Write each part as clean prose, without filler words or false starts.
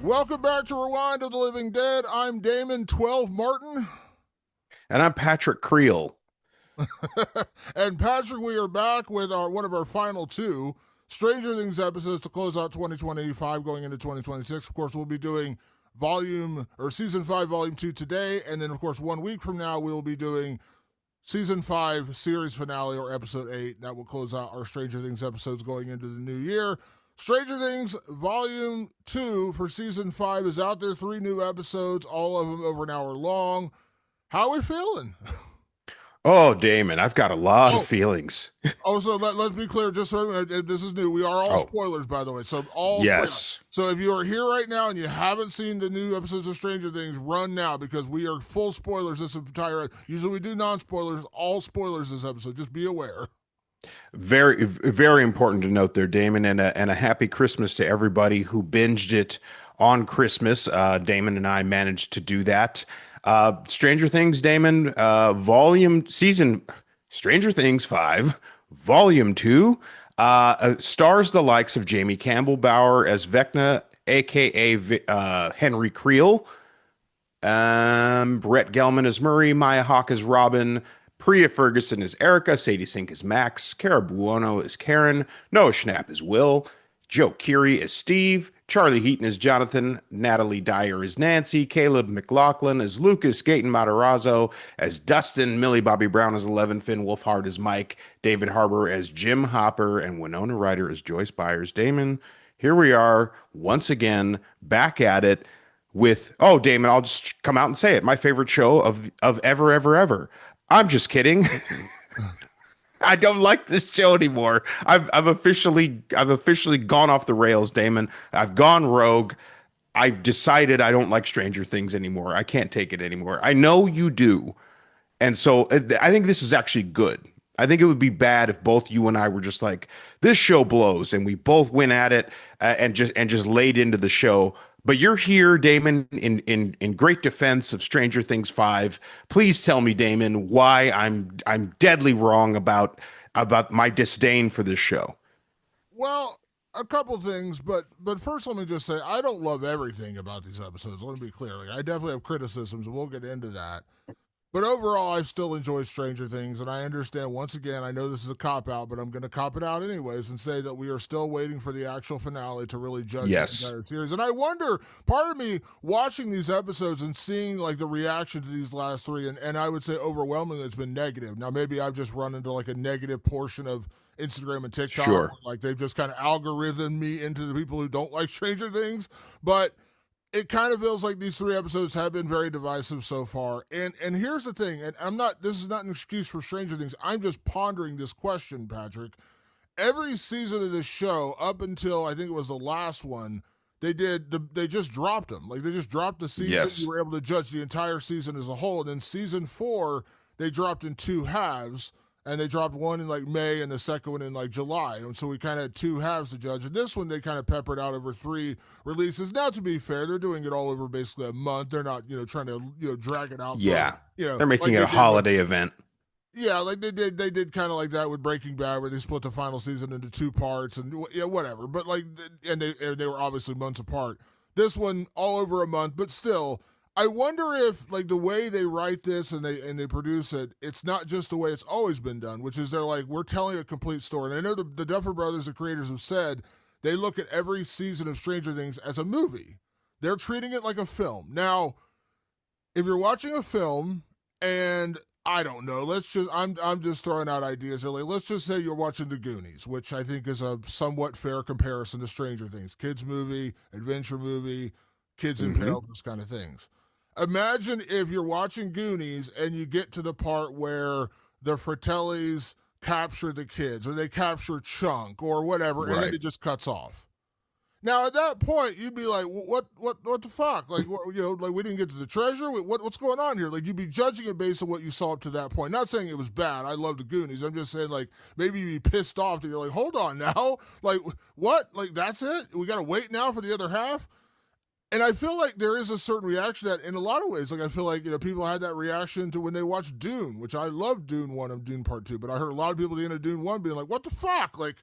Welcome back to Rewind of the Living Dead. I'm Damon 12 Martin. And I'm Patrick Creel. And Patrick, we are back with one of our final two Stranger Things episodes to close out 2025 going into 2026. Of course, we'll be doing season 5, volume 2 today. And then, of course, 1 week from now, we will be doing season 5 series finale or episode 8. That will close out our Stranger Things episodes going into the new year. Stranger Things Volume 2 for Season 5 is out there. 3 new episodes, all of them over an hour long. How are we feeling? Oh, Damon, I've got a lot of Oh, feelings. also, let's be clear, just so this is new. We are all Oh, spoilers, by the way. So, all spoilers. yes. So, if you are here right now and you haven't seen the new episodes of Stranger Things, run now because we are full spoilers this entire. Usually we do non spoilers, all spoilers this episode. Just be aware. Very, very important to note there, Damon, and a happy Christmas to everybody who binged it on Christmas. Damon and I managed to do that. Stranger Things, Damon, Stranger Things 5, Volume 2, stars the likes of Jamie Campbell Bower as Vecna, aka Henry Creel, Brett Gelman as Murray, Maya Hawke as Robin, Priya Ferguson as Erica, Sadie Sink as Max, Cara Buono as Karen, Noah Schnapp as Will, Joe Keery as Steve, Charlie Heaton as Jonathan, Natalie Dyer as Nancy, Caleb McLaughlin as Lucas, Gaten Matarazzo as Dustin, Millie Bobby Brown as Eleven, Finn Wolfhard as Mike, David Harbour as Jim Hopper, and Winona Ryder as Joyce Byers. Damon, here we are once again back at it with, oh, Damon, I'll just come out and say it, my favorite show of ever, ever, ever. I'm just kidding. I don't like this show anymore. I've officially gone off the rails, Damon. I've gone rogue. I've decided I don't like Stranger Things anymore. I can't take it anymore. I know you do. And so I think this is actually good. I think it would be bad if both you and I were just like, this show blows, and we both went at it and just laid into the show. But you're here, Damon, in great defense of Stranger Things 5. Please tell me, Damon, why I'm deadly wrong about my disdain for this show. Well, a couple things, but first let me just say I don't love everything about these episodes. Let me be clear. Like, I definitely have criticisms, and we'll get into that. But overall, I've still enjoyed Stranger Things, and I understand, once again, I know this is a cop-out, but I'm going to cop it out anyways and say that we are still waiting for the actual finale to really judge the Yes. entire series. And I wonder, part of me, watching these episodes and seeing, like, the reaction to these last 3, and I would say overwhelmingly it's been negative. Now, maybe I've just run into, like, a negative portion of Instagram and TikTok. Sure. Like, they've just kind of algorithmed me into the people who don't like Stranger Things. But it kind of feels like these 3 episodes have been very divisive so far. And here's the thing, and this is not an excuse for Stranger Things. I'm just pondering this question, Patrick. Every season of this show, up until I think it was the last one, they just dropped them. Like, they just dropped the season. Yes. You were able to judge the entire season as a whole. And then season 4, they dropped in 2 halves. And they dropped one in like May and the second one in like July. And so we kind of had 2 halves to judge. And this one they kind of peppered out over 3 releases. Now, to be fair, they're doing it all over basically a month. They're not, trying to, drag it out. Yeah. They're making like it a they did holiday event. yeah, like they did kind of like that with Breaking Bad, where they split the final season into 2 parts and whatever. But like, and they were obviously months apart. This one all over a month, but still, I wonder if like the way they write this and they produce it, it's not just the way it's always been done, which is they're like, we're telling a complete story. And I know the Duffer Brothers, the creators, have said they look at every season of Stranger Things as a movie. They're treating it like a film. Now, if you're watching a film and I don't know, I'm just throwing out ideas. Like, let's just say you're watching The Goonies, which I think is a somewhat fair comparison to Stranger Things. Kids movie, adventure movie, kids in Hmm. peril, those kind of things. Imagine if you're watching Goonies and you get to the part where the Fratellis capture the kids or they capture Chunk or whatever, and then Right. it just cuts off. Now at that point, you'd be like, what the fuck? Like, like we didn't get to the treasure. What's going on here? Like, you'd be judging it based on what you saw up to that point. Not saying it was bad. I love the Goonies. I'm just saying, like, maybe you'd be pissed off that you're like, hold on now, like, what? Like, that's it? We got to wait now for the other half? And I feel like there is a certain reaction that, in a lot of ways, like I feel like people had that reaction to when they watched Dune, which I love Dune 1 and Dune Part 2, but I heard a lot of people at the end of Dune 1 being like, what the fuck? Like,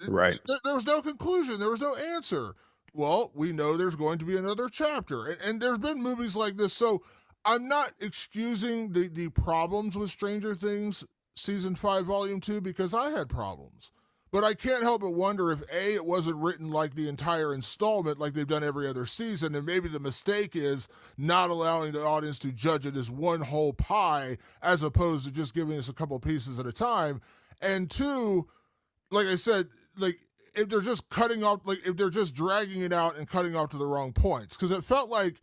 Right. there was no conclusion. There was no answer. well, we know there's going to be another chapter. And there's been movies like this. So I'm not excusing the problems with Stranger Things season 5, volume 2, because I had problems. But I can't help but wonder if A, it wasn't written like the entire installment like they've done every other season, and maybe the mistake is not allowing the audience to judge it as one whole pie as opposed to just giving us a couple pieces at a time. And two, like I said, like if they're just cutting off, like if they're just dragging it out and cutting off to the wrong points, because it felt like,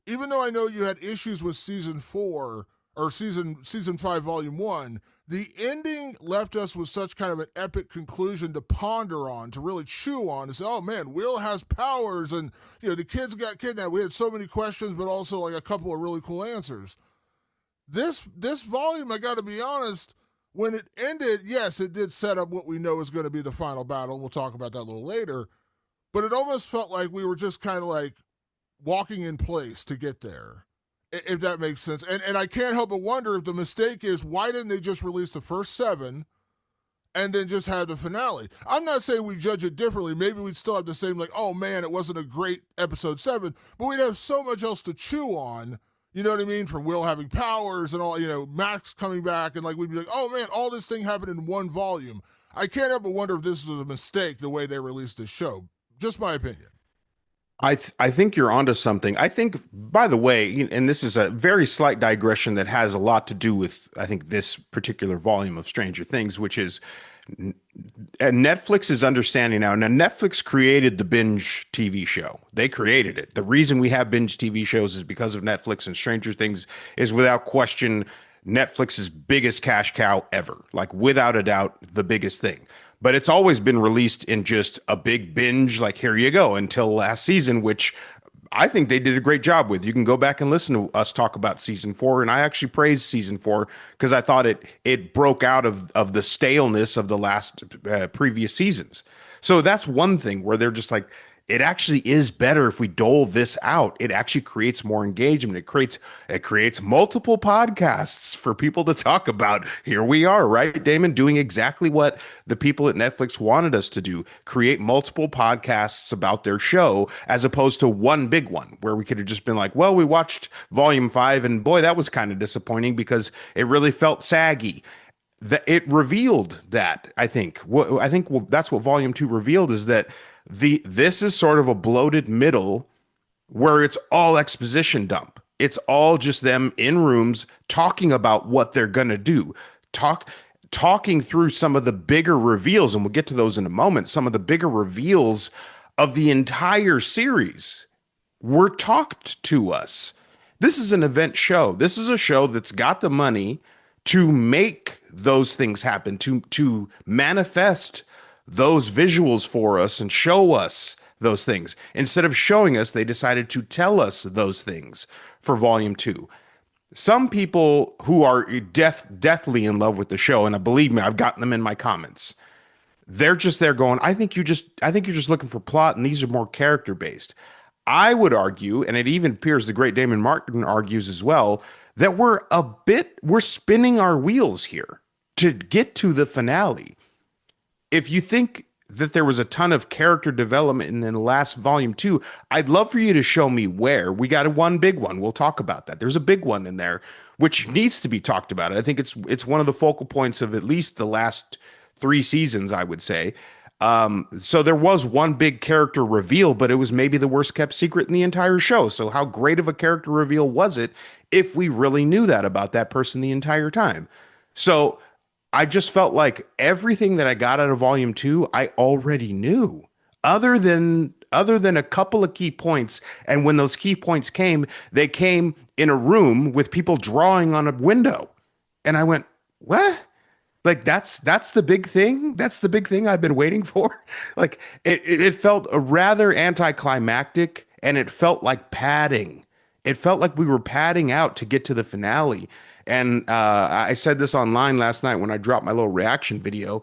even though I know you had issues with season 4 or season 5, volume 1, the ending left us with such kind of an epic conclusion to ponder on, to really chew on, and say, oh man, Will has powers, and the kids got kidnapped. We had so many questions, but also like a couple of really cool answers. This volume, I got to be honest, when it ended, yes, it did set up what we know is going to be the final battle. And we'll talk about that a little later. But it almost felt like we were just kind of like walking in place to get there, if that makes sense. And I can't help but wonder if the mistake is, why didn't they just release the first 7 and then just have the finale? I'm not saying we judge it differently. Maybe we'd still have the same, like, oh man, it wasn't a great episode 7, but we'd have so much else to chew on. You know what I mean? From Will having powers and all, Max coming back, and like we'd be like, oh man, all this thing happened in one volume. I can't help but wonder if this was a mistake the way they released this show. Just my opinion. I think you're onto something. I think, by the way, and this is a very slight digression that has a lot to do with, I think, this particular volume of Stranger Things, which is Netflix's understanding now. Now, Netflix created the binge TV show. They created it. The reason we have binge TV shows is because of Netflix, and Stranger Things is without question Netflix's biggest cash cow ever. Like, without a doubt, the biggest thing. But it's always been released in just a big binge, like, here you go, until last season, which I think they did a great job with. You can go back and listen to us talk about season 4, and I actually praised season 4 because I thought it broke out of the staleness of the last previous seasons. So that's one thing where they're just like, it actually is better if we dole this out. It actually creates more engagement. It creates multiple podcasts for people to talk about. Here we are, right, Damon, doing exactly what the people at Netflix wanted us to do: create multiple podcasts about their show, as opposed to one big one where we could have just been like, well, we watched volume 5 and boy, that was kind of disappointing because it really felt saggy. It revealed that, I think. That's what volume 2 revealed, is that this is sort of a bloated middle where it's all exposition dump. It's all just them in rooms talking about what they're gonna do, talking through some of the bigger reveals, and we'll get to those in a moment. Some of the bigger reveals of the entire series were talked to us. This is an event show. This is a show that's got the money to make those things happen, to manifest those visuals for us and show us those things. Instead of showing us, they decided to tell us those things for volume 2. Some people who are deathly in love with the show, and believe me, I've gotten them in my comments, they're just there going, I think you're just looking for plot, and these are more character based. I would argue, and it even appears the great Damon Martin argues as well, that we're spinning our wheels here to get to the finale. If you think that there was a ton of character development in the last volume 2, I'd love for you to show me where. We got one big one. We'll talk about that. There's a big one in there which needs to be talked about. I think it's one of the focal points of at least the last 3 seasons, I would say. So there was one big character reveal, but it was maybe the worst kept secret in the entire show. So how great of a character reveal was it if we really knew that about that person the entire time? So I just felt like everything that I got out of volume 2, I already knew, other than a couple of key points. And when those key points came, they came in a room with people drawing on a window. And I went, what? Like, that's the big thing. That's the big thing I've been waiting for. Like, it felt a rather anticlimactic, and it felt like padding. It felt like we were padding out to get to the finale. And I said this online last night when I dropped my little reaction video,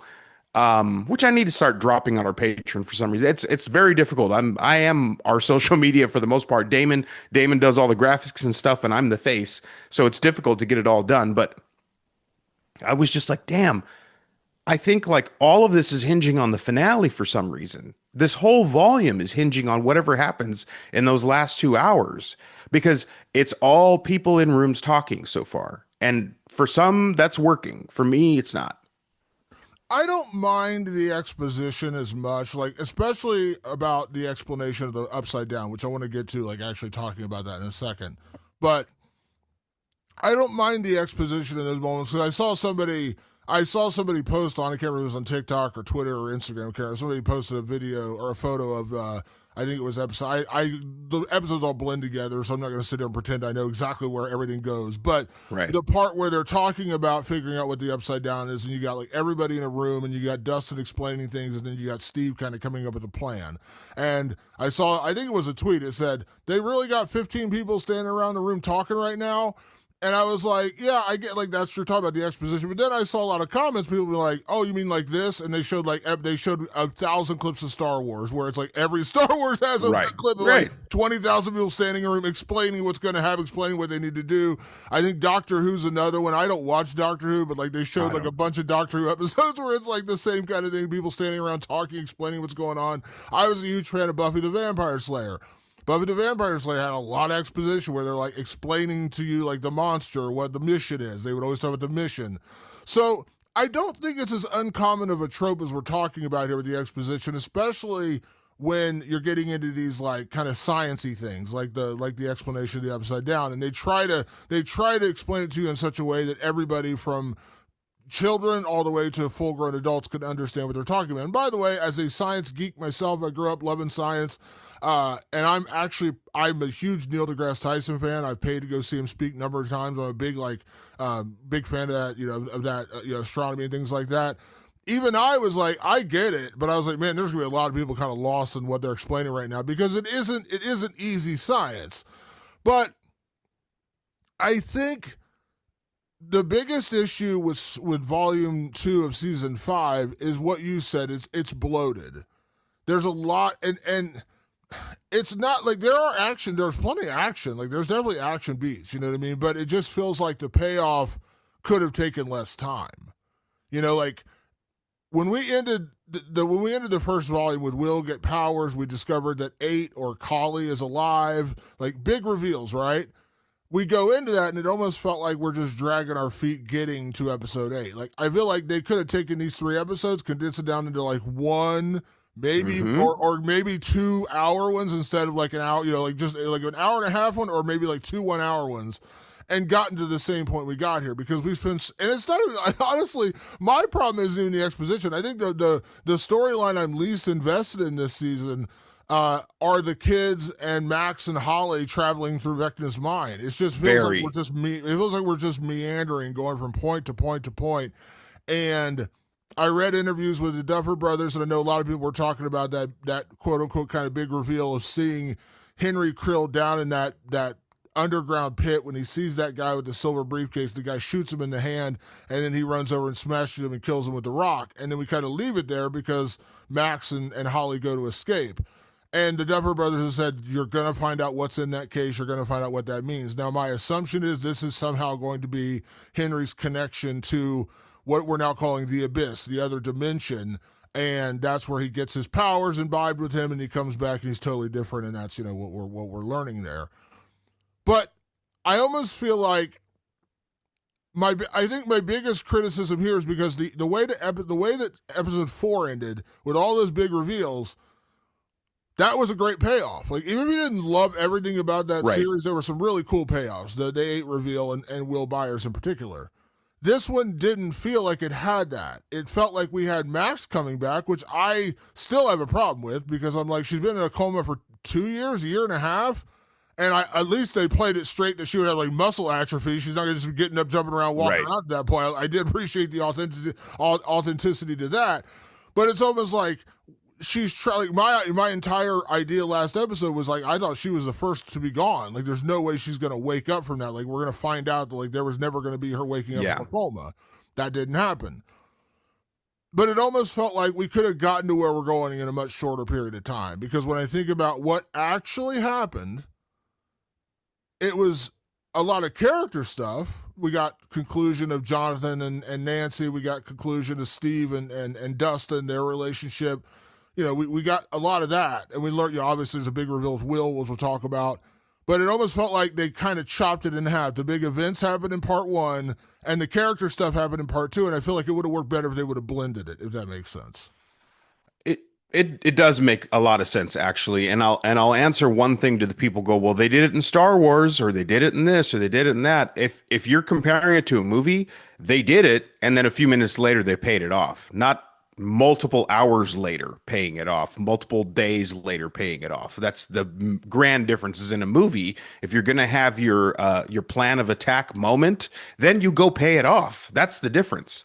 which I need to start dropping on our Patreon for some reason. It's very difficult. I am our social media for the most part. Damon does all the graphics and stuff, and I'm the face, so it's difficult to get it all done. But I was just like, damn, I think like all of this is hinging on the finale for some reason. This whole volume is hinging on whatever happens in those last 2 hours because it's all people in rooms talking so far. And for some, that's working. For me, it's not. I don't mind the exposition as much, like especially about the explanation of the upside down, which I want to get to, like actually talking about that in a second. But I don't mind the exposition in those moments because I saw somebody post on, I can't remember if it was on TikTok or Twitter or Instagram, I can't remember, somebody posted a video or a photo of, I think it was episode. The episodes all blend together, so I'm not going to sit there and pretend I know exactly where everything goes. But Right. the part where they're talking about figuring out what the upside down is, and you got like everybody in a room, and you got Dustin explaining things, and then you got Steve kind of coming up with a plan. And I think it was a tweet. It said they really got 15 people standing around the room talking right now. And I was like, yeah, I get like that's you're talking about the exposition. But then I saw a lot of comments, people be like, oh, you mean like this? And they showed 1,000 clips of Star Wars, where it's like every Star Wars has a Right. clip of Right. like 20,000 people standing in a room explaining what's going to happen, explaining what they need to do. I think Doctor Who's another one. I don't watch Doctor Who, but like they showed like a bunch of Doctor Who episodes where it's like the same kind of thing, people standing around talking, explaining what's going on. I was a huge fan of Buffy the Vampire Slayer. Buffy the Vampire Slayer had a lot of exposition where they're like explaining to you like the monster, what the mission is. They would always talk about the mission. So I don't think it's as uncommon of a trope as we're talking about here with the exposition, especially when you're getting into these like kind of sciencey things, like the explanation of the upside down, and they try to explain it to you in such a way that everybody from children all the way to full-grown adults can understand what they're talking about. And by the way, as a science geek myself, I grew up loving science. And I'm a huge Neil deGrasse Tyson fan. I've paid to go see him speak a number of times. I'm a big big fan of that, astronomy and things like that. Even I was like, I get it, but I was like, man, there's gonna be a lot of people kind of lost in what they're explaining right now because it isn't easy science. But I think the biggest issue with volume 2 of season 5 is what you said. It's bloated. There's a lot, and it's not like there's plenty of action. Like there's definitely action beats, you know what I mean? But it just feels like the payoff could have taken less time. Like when we ended the first volume with Will get powers, we discovered that 8 or Kali is alive. Like big reveals, right? We go into that and it almost felt like we're just dragging our feet getting to episode 8. Like I feel like they could have taken these 3 episodes, condensed it down into like one, maybe or maybe 2 hour ones instead of like an hour, like just like an hour and a half one, or maybe like 2 1 hour ones, and gotten to the same point we got here, because we've been, and it's not even, honestly, my problem isn't even the exposition. I think the storyline I'm least invested in this season are the kids and Max and Holly traveling through Vecna's mind. It just feels like we're just meandering, going from point to point to point. And I read interviews with the Duffer Brothers, and I know a lot of people were talking about that quote unquote kind of big reveal of seeing Henry Krill down in that underground pit when he sees that guy with the silver briefcase. The guy shoots him in the hand, and then he runs over and smashes him and kills him with the rock. And then we kind of leave it there because Max and Holly go to escape. And the Duffer Brothers have said, you're going to find out what's in that case. You're going to find out what that means. Now, my assumption is this is somehow going to be Henry's connection to what we're now calling the Abyss, the other dimension. And that's where he gets his powers imbibed with him, and he comes back and he's totally different. And that's, what we're learning there. But I almost feel like I think my biggest criticism here is because the way that episode 4 ended with all those big reveals, that was a great payoff. Like, even if you didn't love everything about that series, there were some really cool payoffs. The Day 8 reveal and Will Byers in particular. This one didn't feel like it had that. It felt like we had Max coming back, which I still have a problem with, because I'm like, she's been in a coma for 2 years, a year and a half, and at least they played it straight that she would have like muscle atrophy. She's not going to just be getting up, jumping around, walking around at that point. I did appreciate the authenticity to that, but it's almost like she's trying. My entire idea last episode was like, I thought she was the first to be gone. Like, there's no way she's going to wake up from that. Like, we're going to find out that like there was never going to be her waking up from a coma. That didn't happen. But it almost felt like we could have gotten to where we're going in a much shorter period of time, because when I think about what actually happened, it was a lot of character stuff. We got conclusion of Jonathan and Nancy. We got conclusion of Steve and Dustin, their relationship. we got a lot of that, and we learned, obviously there's a big reveal with Will, which we'll talk about, but it almost felt like they kind of chopped it in half. The big events happened in part one, and the character stuff happened in part two, and I feel like it would have worked better if they would have blended it, if that makes sense. It does make a lot of sense actually, and I'll answer one thing to the people go, well, they did it in Star Wars, or they did it in this, or they did it in that. If you're comparing it to a movie, they did it, and then a few minutes later they paid it off, not multiple hours later paying it off, multiple days later paying it off. That's the grand differences in a movie. If you're gonna have your plan of attack moment, then you go pay it off. That's the difference.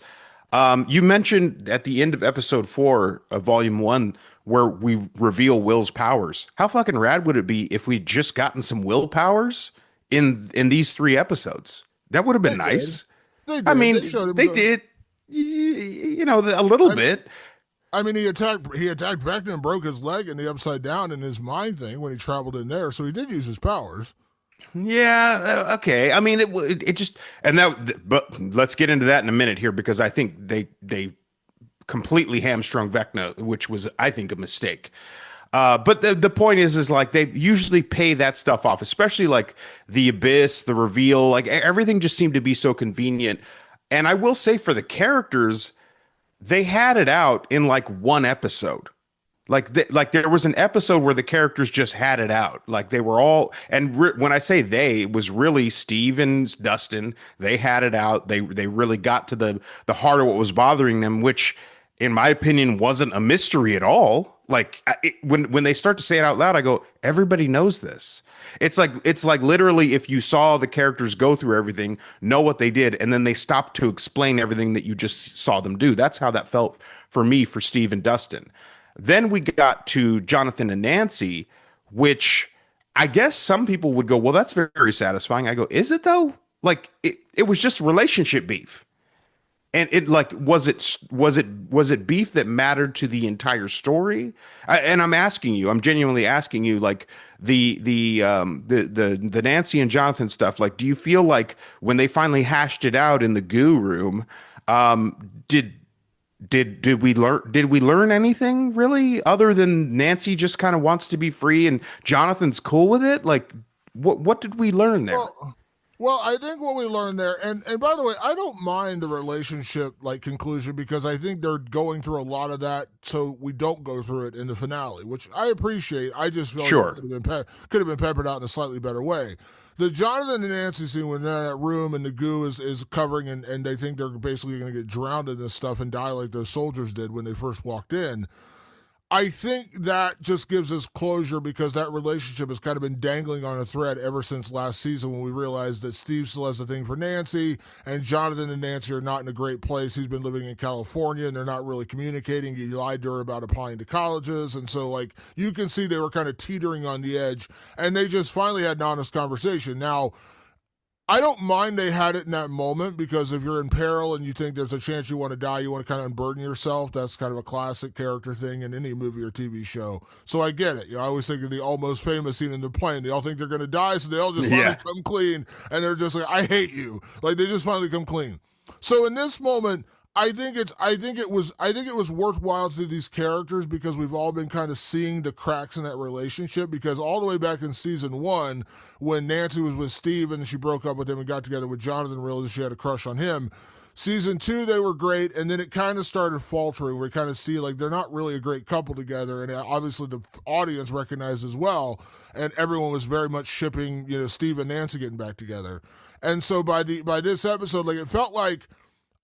You mentioned at the end of episode 4 of volume 1 where we reveal Will's powers. How fucking rad would it be if we'd just gotten some Will powers in these 3 episodes? That would have been They did. nice. They I did. They mean, showed him. they did, a little I, bit. I mean, he attacked Vecna and broke his leg in the Upside Down in his mind thing when he traveled in there. So he did use his powers. Yeah, okay. I mean, it just and that, but let's get into that in a minute here because I think they completely hamstrung Vecna, which was I think a mistake. But the point is like they usually pay that stuff off, especially like the abyss, the reveal, like everything just seemed to be so convenient. And I will say for the characters, they had it out in like one episode. Like there was an episode where the characters just had it out. Like they were all, and when I say they, it was really Steve and Dustin. They had it out. They really got to the heart of what was bothering them, which, in my opinion, wasn't a mystery at all. Like when they start to say it out loud, I go, everybody knows this. It's like literally if you saw the characters go through everything, know what they did, and then they stopped to explain everything that you just saw them do. That's how that felt for me for Steve and Dustin. Then we got to Jonathan and Nancy, which I guess some people would go, well, that's very satisfying. I go, is it though? Like it was just relationship beef. And it like was it beef that mattered to the entire story? And I'm genuinely asking you, like the Nancy and Jonathan stuff. Like, do you feel like when they finally hashed it out in the goo room, did we learn anything really other than Nancy just kind of wants to be free and Jonathan's cool with it? Like, what did we learn there? Well, I think what we learned there, and by the way, I don't mind the relationship like conclusion because I think they're going through a lot of that, so we don't go through it in the finale, which I appreciate. I just feel like Sure. it could have been peppered out in a slightly better way. The Jonathan and Nancy scene when they're in that room and the goo is covering and they think they're basically going to get drowned in this stuff and die like those soldiers did when they first walked in. I think that just gives us closure because that relationship has kind of been dangling on a thread ever since last season when we realized that Steve still has a thing for Nancy and Jonathan and Nancy are not in a great place. He's been living in California and they're not really communicating. He lied to her about applying to colleges. And so, like, you can see they were kind of teetering on the edge and they just finally had an honest conversation. Now, I don't mind they had it in that moment because if you're in peril and you think there's a chance you want to die, you want to kind of unburden yourself. That's kind of a classic character thing in any movie or TV show. So I get it. I always think of the Almost Famous scene in the plane. They all think they're going to die, so they all just finally come clean, and they're just like, "I hate you." Like they just finally come clean. So in this moment, I think it was worthwhile to these characters because we've all been kind of seeing the cracks in that relationship because all the way back in season 1 when Nancy was with Steve and she broke up with him and got together with Jonathan, realized she had a crush on him. Season 2 they were great and then it kind of started faltering. We kind of see like they're not really a great couple together and obviously the audience recognized as well and everyone was very much shipping, Steve and Nancy getting back together. And so by this episode, like it felt like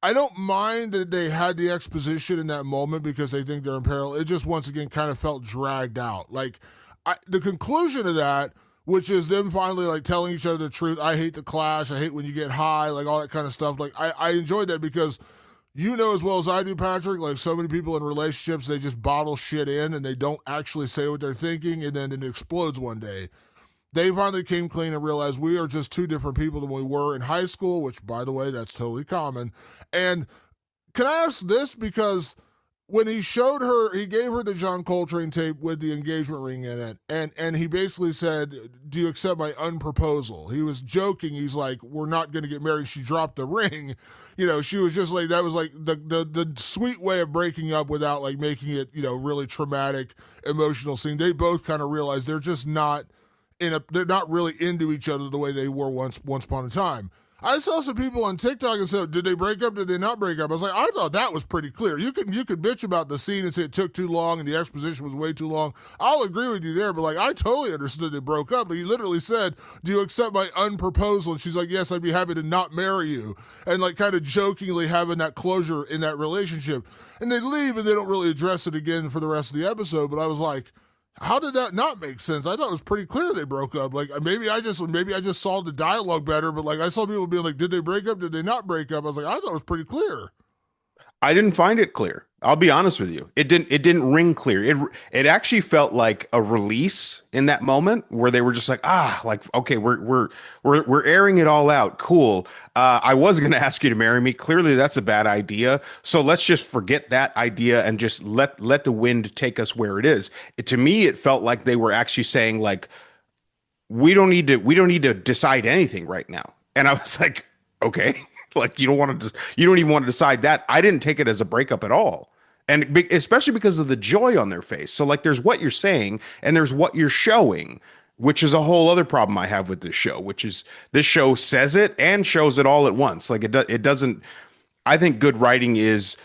I don't mind that they had the exposition in that moment because they think they're in peril. It just once again kind of felt dragged out. Like the conclusion of that, which is them finally like telling each other the truth. I hate the clash. I hate when you get high, like all that kind of stuff. Like I enjoyed that because you know as well as I do, Patrick, like so many people in relationships, they just bottle shit in and they don't actually say what they're thinking and then it explodes one day. They finally came clean and realized we are just two different people than we were in high school, which, by the way, that's totally common. And can I ask this? Because when he showed her, he gave her the John Coltrane tape with the engagement ring in it, and he basically said, "Do you accept my unproposal?" He was joking. He's like, "We're not going to get married." She dropped the ring. She was just like, that was like the sweet way of breaking up without like making it, really traumatic, emotional scene. They both kind of realized they're just not they're not really into each other the way they were once upon a time. I saw some people on TikTok and said, "Did they break up? Did they not break up?" I was like, I thought that was pretty clear. You could bitch about the scene and say it took too long and the exposition was way too long. I'll agree with you there, but like I totally understood they broke up. But he literally said, "Do you accept my unproposal?" And she's like, "Yes, I'd be happy to not marry you," and like kind of jokingly having that closure in that relationship. And they leave and they don't really address it again for the rest of the episode. But I was like, how did that not make sense? I thought it was pretty clear they broke up. Like maybe I just saw the dialogue better, but like I saw people being like, "Did they break up? Did they not break up?" I was like, I thought it was pretty clear. I didn't find it clear. I'll be honest with you. It didn't ring clear. It actually felt like a release in that moment where they were just like, like, okay, we're airing it all out. Cool. I was going to ask you to marry me. Clearly that's a bad idea. So let's just forget that idea and just let the wind take us where it is. To me, it felt like they were actually saying like, we don't need to decide anything right now. And I was like, okay, like you don't even want to decide that. I didn't take it as a breakup at all. And especially because of the joy on their face. So like there's what you're saying and there's what you're showing, which is a whole other problem I have with this show, which is this show says it and shows it all at once. Like it doesn't. I think good writing is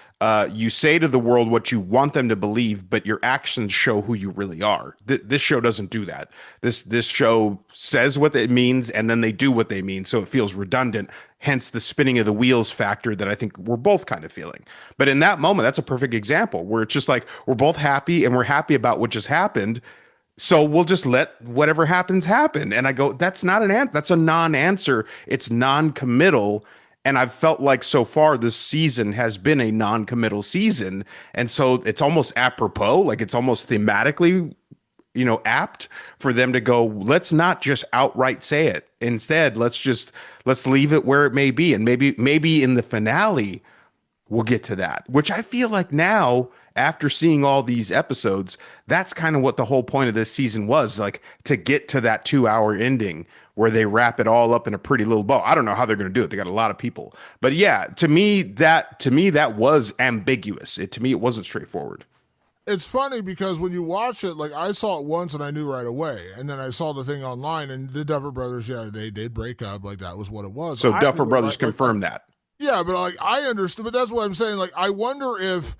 you say to the world what you want them to believe, but your actions show who you really are. This show doesn't do that. This show says what it means, and then they do what they mean, so it feels redundant. Hence the spinning of the wheels factor that I think we're both kind of feeling. But in that moment, that's a perfect example where it's just like we're both happy and we're happy about what just happened. So we'll just let whatever happens happen. And I go, that's not an answer. That's a non-answer. It's non-committal. And I've felt like so far this season has been a non-committal season. And so it's almost apropos, like it's almost thematically, apt for them to go, let's not just outright say it. Instead, let's leave it where it may be. And maybe in the finale, we'll get to that, which I feel like now, after seeing all these episodes, that's kind of what the whole point of this season was, like to get to that 2 hour ending where they wrap it all up in a pretty little bow. I don't know how they're going to do it. They got a lot of people, but yeah, to me that was ambiguous. To me, it wasn't straightforward. It's funny because when you watch it, like I saw it once and I knew right away, and then I saw the thing online, and the Duffer Brothers, yeah, they did break up, like that was what it was. So I Duffer knew it, Brothers right? Like, confirmed that. yeah, but like I understood, but that's what I'm saying. Like I wonder if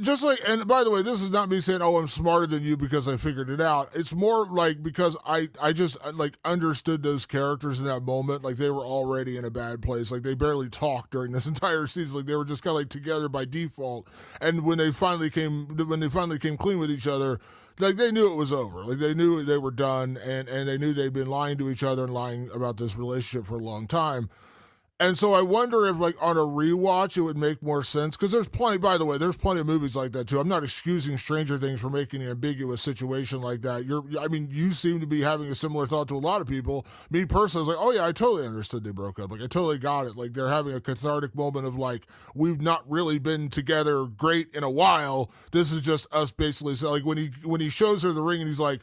just like, and by the way, this is not me saying, "Oh, I'm smarter than you because I figured it out." It's more like because I just like understood those characters in that moment. Like they were already in a bad place. Like they barely talked during this entire season. Like they were just kind of like together by default. And when they finally came clean with each other, like they knew it was over. Like they knew they were done, and they knew they'd been lying to each other and lying about this relationship for a long time. And so I wonder if, like, on a rewatch, it would make more sense. Because there's plenty, by the way, there's plenty of movies like that, too. I'm not excusing Stranger Things for making an ambiguous situation like that. You seem to be having a similar thought to a lot of people. Me personally, I was like, oh, yeah, I totally understood they broke up. Like, I totally got it. Like, they're having a cathartic moment of, like, we've not really been together great in a while. This is just us basically. So, like, when he shows her the ring and he's like,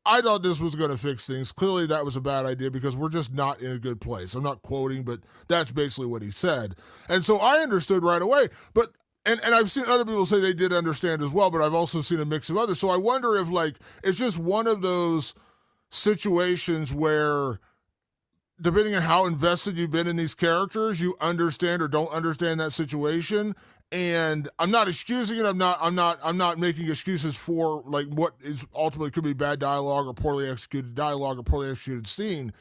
I thought this was going to fix things. Clearly, that was a bad idea because we're just not in a good place. I'm not quoting, but that's basically what he said. And so I understood right away. But and I've seen other people say they did understand as well, but I've also seen a mix of others. So I wonder if like it's just one of those situations where depending on how invested you've been in these characters, you understand or don't understand that situation. And I'm not excusing it. I'm not making excuses for like what is ultimately could be bad dialogue or poorly executed dialogue or poorly executed scene.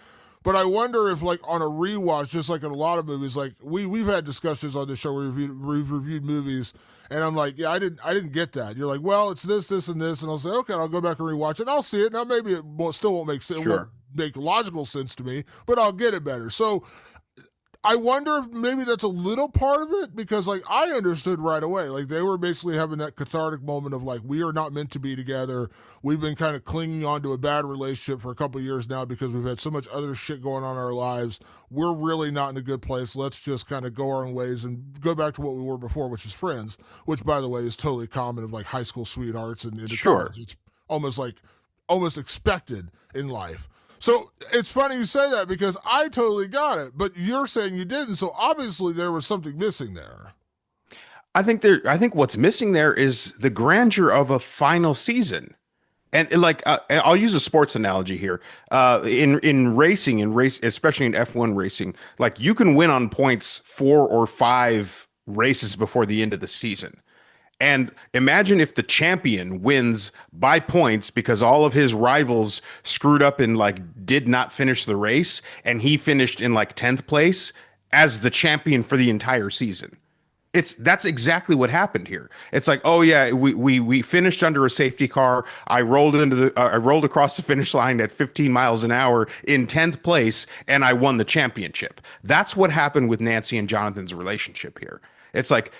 But I wonder if like on a rewatch, just like in a lot of movies, like we've had discussions on this show where we've reviewed movies, and I'm like, yeah, I didn't get that. You're like, well, it's this, and this, and I'll say, okay, I'll go back and rewatch it, and I'll see it. Now maybe still won't make sense, Sure. won't make logical sense to me, but I'll get it better. So I wonder if maybe that's a little part of it because like I understood right away. Like they were basically having that cathartic moment of like we are not meant to be together. We've been kind of clinging on to a bad relationship for a couple of years now because we've had so much other shit going on in our lives. We're really not in a good place. Let's just kind of go our own ways and go back to what we were before, which is friends, which by the way is totally common of like high school sweethearts and it's Sure. almost like almost expected in life. So it's funny you say that because I totally got it, but you're saying you didn't. So obviously there was something missing there. I think what's missing there is the grandeur of a final season. And like I'll use a sports analogy here. In racing, in race, especially in F1 racing, like you can win on points 4 or 5 races before the end of the season. And imagine if the champion wins by points because all of his rivals screwed up and like did not finish the race, and he finished in like 10th place as the champion for the entire season. That's exactly what happened here. It's like, oh yeah, we finished under a safety car. I rolled across the finish line at 15 miles an hour in 10th place, and I won the championship. That's what happened with Nancy and Jonathan's relationship here. It's like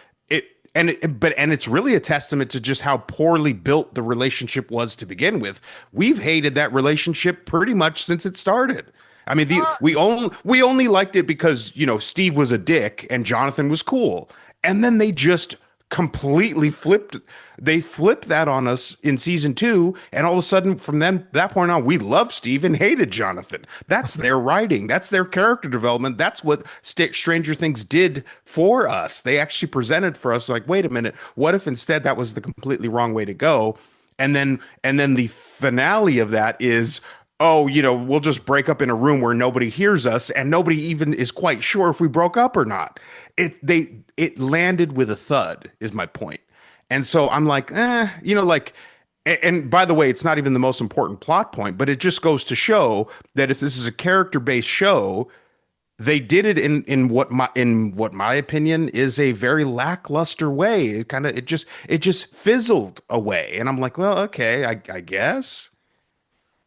and it's really a testament to just how poorly built the relationship was to begin with. We've hated that relationship pretty much since it started. I mean, we only liked it because, you know, Steve was a dick and Jonathan was cool. And then they just completely flipped that on us in season 2, and all of a sudden from then that point on we loved Steve and hated Jonathan. That's their writing, that's their character development, that's what Stranger Things did for us. They actually presented for us like, wait a minute, what if instead that was the completely wrong way to go? And then the finale of that is, oh, you know, we'll just break up in a room where nobody hears us and nobody even is quite sure if we broke up or not. It landed with a thud is my point. And so I'm like, you know, like, and by the way, it's not even the most important plot point, but it just goes to show that if this is a character-based show, they did it in what my opinion is a very lackluster way. It just fizzled away. And I'm like, well, okay, I guess.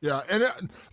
Yeah, and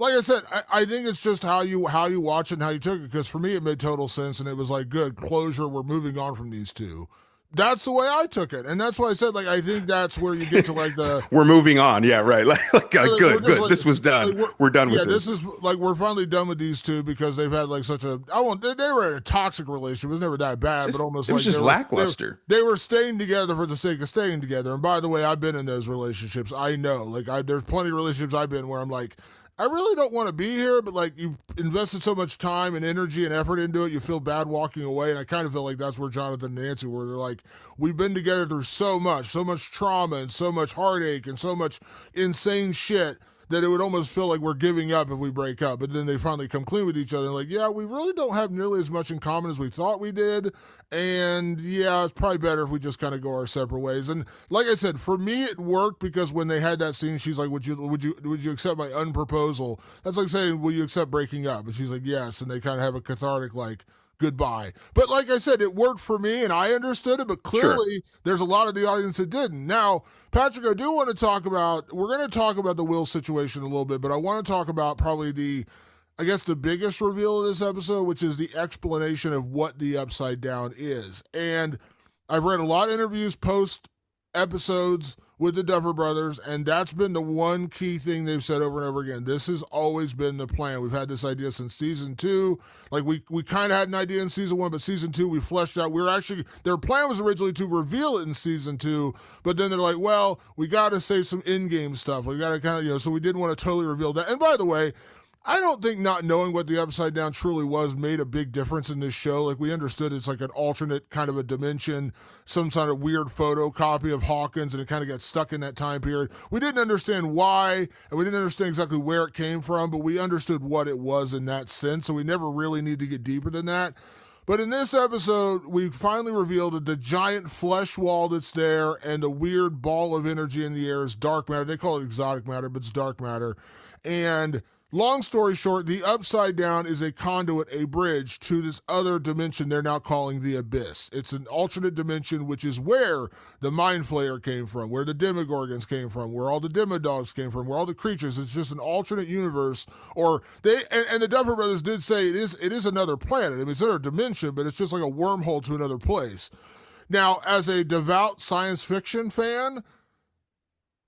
like I said, I think it's just how you watch it and how you took it. Because for me, it made total sense, and it was like good closure. We're moving on from these two. That's the way I took it, and that's why I said like I think that's where you get to like the We're moving on. Yeah, right. Good. like, This was done. like, we're done yeah, with this this. is like we're finally done with these two because they've had like such a they were in a toxic relationship. It was never that bad, but almost It was like just lackluster. They were staying together for the sake of staying together. And by the way, I've been in those relationships. I know, like there's plenty of relationships I've been where I'm like, I really don't want to be here, but like you've invested so much time and energy and effort into it, you feel bad walking away. And I kind of feel like that's where Jonathan and Nancy were. They're like, we've been together through so much trauma and so much heartache and so much insane shit that it would almost feel like we're giving up if we break up. But then they finally come clean with each other and like, yeah, we really don't have nearly as much in common as we thought we did. And yeah, it's probably better if we just kind of go our separate ways. And like I said, for me, it worked because when they had that scene, she's like, would you accept my unproposal? That's like saying, will you accept breaking up? And she's like, yes. And they kind of have a cathartic, like, goodbye. But like I said, it worked for me and I understood it, but Sure. clearly there's a lot of the audience that didn't. Now, Patrick, I do want to we're going to talk about the Will situation a little bit, but I want to talk about probably I guess the biggest reveal of this episode, which is the explanation of what the Upside Down is. And I've read a lot of interviews post episodes with the Duffer Brothers, and that's been the one key thing they've said over and over again. This has always been the plan. We've had this idea since season 2. Like we kind of had an idea in season 1, but season 2 we fleshed out. Their plan was originally to reveal it in season 2, but then they're like, well, we got to save some in-game stuff. We got to kind of, so we didn't want to totally reveal that. And by the way, I don't think not knowing what the Upside Down truly was made a big difference in this show. Like, we understood it's like an alternate kind of a dimension, some sort of weird photocopy of Hawkins, and it kind of got stuck in that time period. We didn't understand why, and we didn't understand exactly where it came from, but we understood what it was in that sense, so we never really need to get deeper than that. But in this episode, we finally revealed that the giant flesh wall that's there and the weird ball of energy in the air is dark matter. They call it exotic matter, but it's dark matter. And long story short, the Upside Down is a conduit, a bridge to this other dimension they're now calling the Abyss. It's an alternate dimension, which is where the Mind Flayer came from, where the Demogorgons came from, where all the Demodogs came from, where all the creatures. It's just an alternate universe. Or they and the Duffer Brothers did say it is another planet. I mean, it's another dimension, but it's just like a wormhole to another place. Now, as a devout science fiction fan,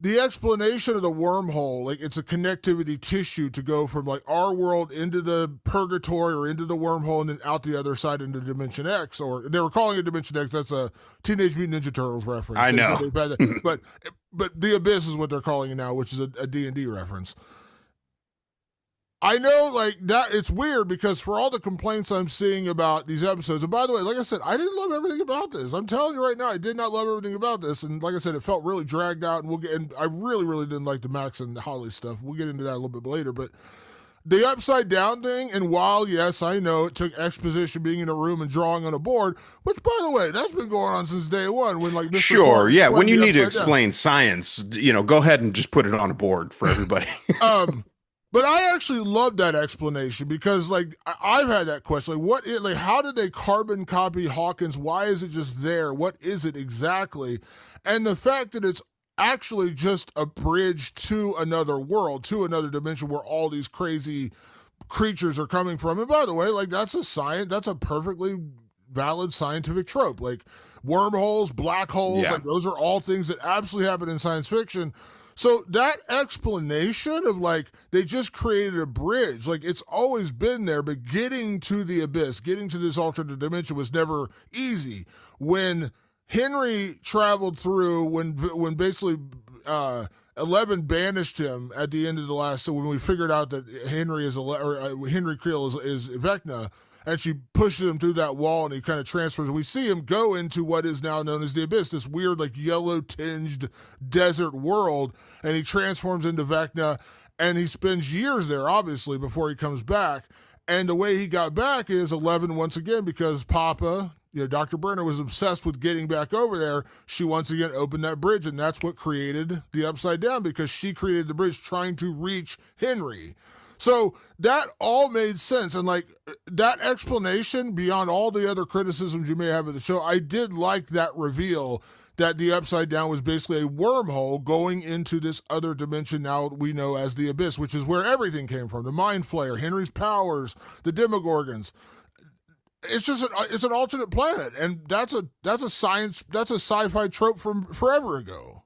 the explanation of the wormhole, like it's a connectivity tissue to go from like our world into the purgatory or into the wormhole and then out the other side into Dimension X, or they were calling it Dimension X. That's a Teenage Mutant Ninja Turtles reference. I know. But the Abyss is what they're calling it now, which is a D&D reference. I know, like, that it's weird because for all the complaints I'm seeing about these episodes, and by the way, like I said, I didn't love everything about this. I'm telling you right now, I did not love everything about this. And like I said, it felt really dragged out, and I really, really didn't like the Max and Holly stuff. We'll get into that a little bit later, but the Upside Down thing, and while, yes, I know it took exposition being in a room and drawing on a board, which, by the way, that's been going on since day one when, like, Mr. Sure, yeah, when you need to explain down. science, go ahead and just put it on a board for everybody. But I actually love that explanation because, like, I've had that question. Like, how did they carbon copy Hawkins? Why is it just there? What is it exactly? And the fact that it's actually just a bridge to another world, to another dimension where all these crazy creatures are coming from. And by the way, like, that's a perfectly valid scientific trope. Like, wormholes, black holes, Yeah. like, those are all things that absolutely happen in science fiction. So that explanation of like they just created a bridge, like it's always been there, but getting to the Abyss, getting to this alternate dimension was never easy. When Henry traveled through, when basically 11 banished him at the end of the last, so when we figured out that Henry Creel is Vecna, and she pushes him through that wall and he kind of transfers. We see him go into what is now known as the Abyss, this weird, like, yellow-tinged desert world, and he transforms into Vecna, and he spends years there, obviously, before he comes back. And the way he got back is 11 once again, because Papa, Dr. Brenner was obsessed with getting back over there. She once again opened that bridge, and that's what created the Upside Down, because she created the bridge trying to reach Henry. So that all made sense. And like that explanation, beyond all the other criticisms you may have of the show, I did like that reveal that the Upside Down was basically a wormhole going into this other dimension now we know as the Abyss, which is where everything came from. The Mind Flayer, Henry's powers, the Demogorgons. It's just it's an alternate planet. And that's a sci-fi trope from forever ago.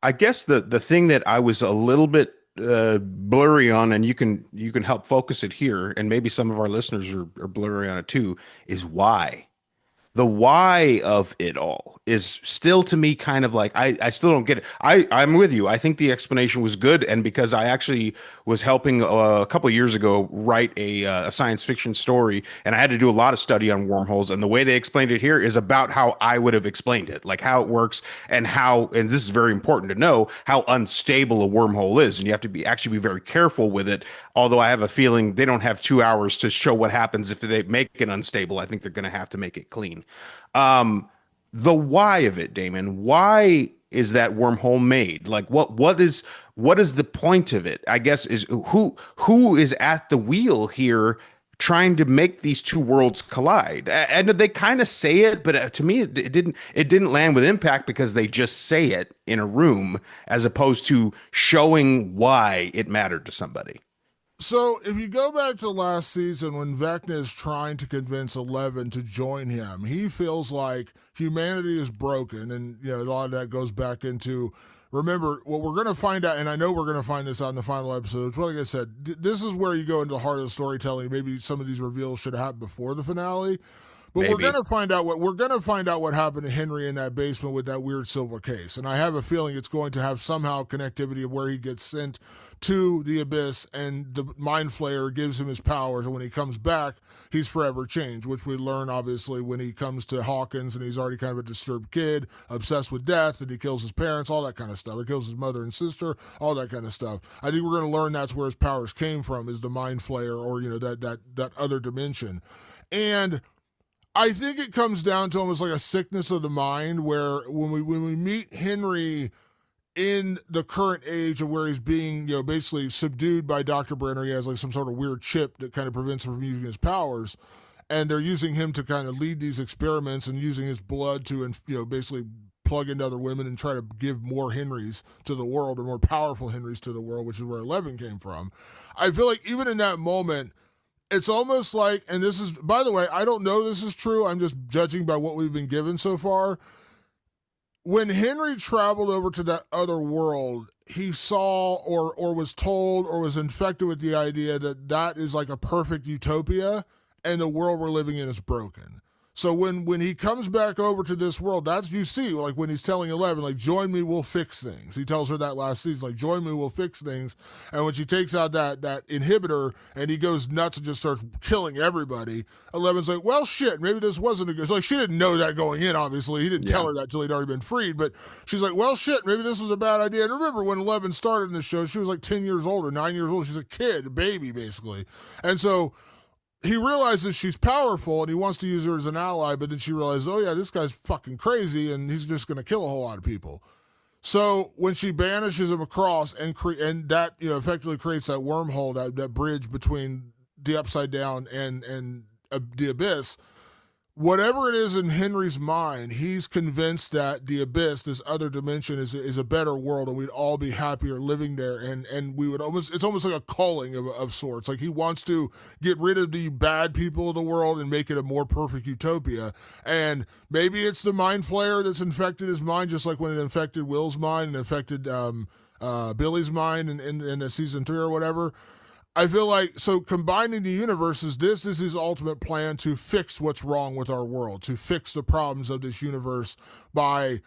I guess the thing that I was a little bit blurry on, and you can help focus it here, and maybe some of our listeners are blurry on it too, is why. The why of it all is still to me kind of like I still don't get it. I'm with you. I think the explanation was good, and because I actually was helping a couple of years ago write a science fiction story, and I had to do a lot of study on wormholes, and the way they explained it here is about how I would have explained it, like how it works and how, and this is very important to know, how unstable a wormhole is, and you have to be very careful with it. Although I have a feeling they don't have 2 hours to show what happens if they make it unstable. I think they're going to have to make it clean. The why of it, Damon. Why is that wormhole made? Like what is the point of it? I guess is who is at the wheel here trying to make these two worlds collide. And they kind of say it, but to me it didn't land with impact because they just say it in a room as opposed to showing why it mattered to somebody. So if you go back to last season when Vecna is trying to convince Eleven to join him, he feels like humanity is broken, and a lot of that goes back into. Remember, what we're going to find out, and I know we're going to find this out in the final episode, like I said, this is where you go into the heart of the storytelling. Maybe some of these reveals should have happened before the finale. But Maybe. we're going to find out what happened to Henry in that basement with that weird silver case. And I have a feeling it's going to have somehow connectivity of where he gets sent to the Abyss, and the Mind Flayer gives him his powers, and when he comes back, he's forever changed, which we learn, obviously, when he comes to Hawkins, and he's already kind of a disturbed kid, obsessed with death, and he kills his parents, all that kind of stuff. He kills his mother and sister, all that kind of stuff. I think we're going to learn that's where his powers came from, is the Mind Flayer, or, that other dimension. And I think it comes down to almost like a sickness of the mind, where when we meet Henry in the current age of where he's being, basically subdued by Dr. Brenner. He has like some sort of weird chip that kind of prevents him from using his powers. And they're using him to kind of lead these experiments and using his blood to, basically plug into other women and try to give more Henrys to the world, or more powerful Henrys to the world, which is where 11 came from. I feel like even in that moment, it's almost like, and this is, by the way, I don't know this is true. I'm just judging by what we've been given so far. When Henry traveled over to that other world, he saw or was told or was infected with the idea that that is like a perfect utopia and the world we're living in is broken. So when he comes back over to this world, that's, you see, like when he's telling 11, like, join me, we'll fix things. He tells her that last season, like, join me, we'll fix things. And when she takes out that inhibitor and he goes nuts and just starts killing everybody, 11's like, well, shit, maybe this wasn't a good, like, she didn't know that going in, obviously. He didn't tell her that till he'd already been freed, but she's like, well, shit, maybe this was a bad idea. And remember when 11 started in the show, she was like 10 years old or 9 years old. She's a kid, a baby, basically. And so he realizes she's powerful and he wants to use her as an ally, but then she realizes, oh yeah, this guy's fucking crazy and he's just going to kill a whole lot of people. So when she banishes him across and that, effectively creates that wormhole, that bridge between the upside down and the abyss, whatever it is in Henry's mind, he's convinced that the abyss, this other dimension, is a better world, and we'd all be happier living there. And we would it's almost like a calling of sorts. Like he wants to get rid of the bad people of the world and make it a more perfect utopia. And maybe it's the mind flayer that's infected his mind, just like when it infected Will's mind and infected Billy's mind in the season 3 or whatever. I feel like, so combining the universes, this is his ultimate plan to fix what's wrong with our world, to fix the problems of this universe by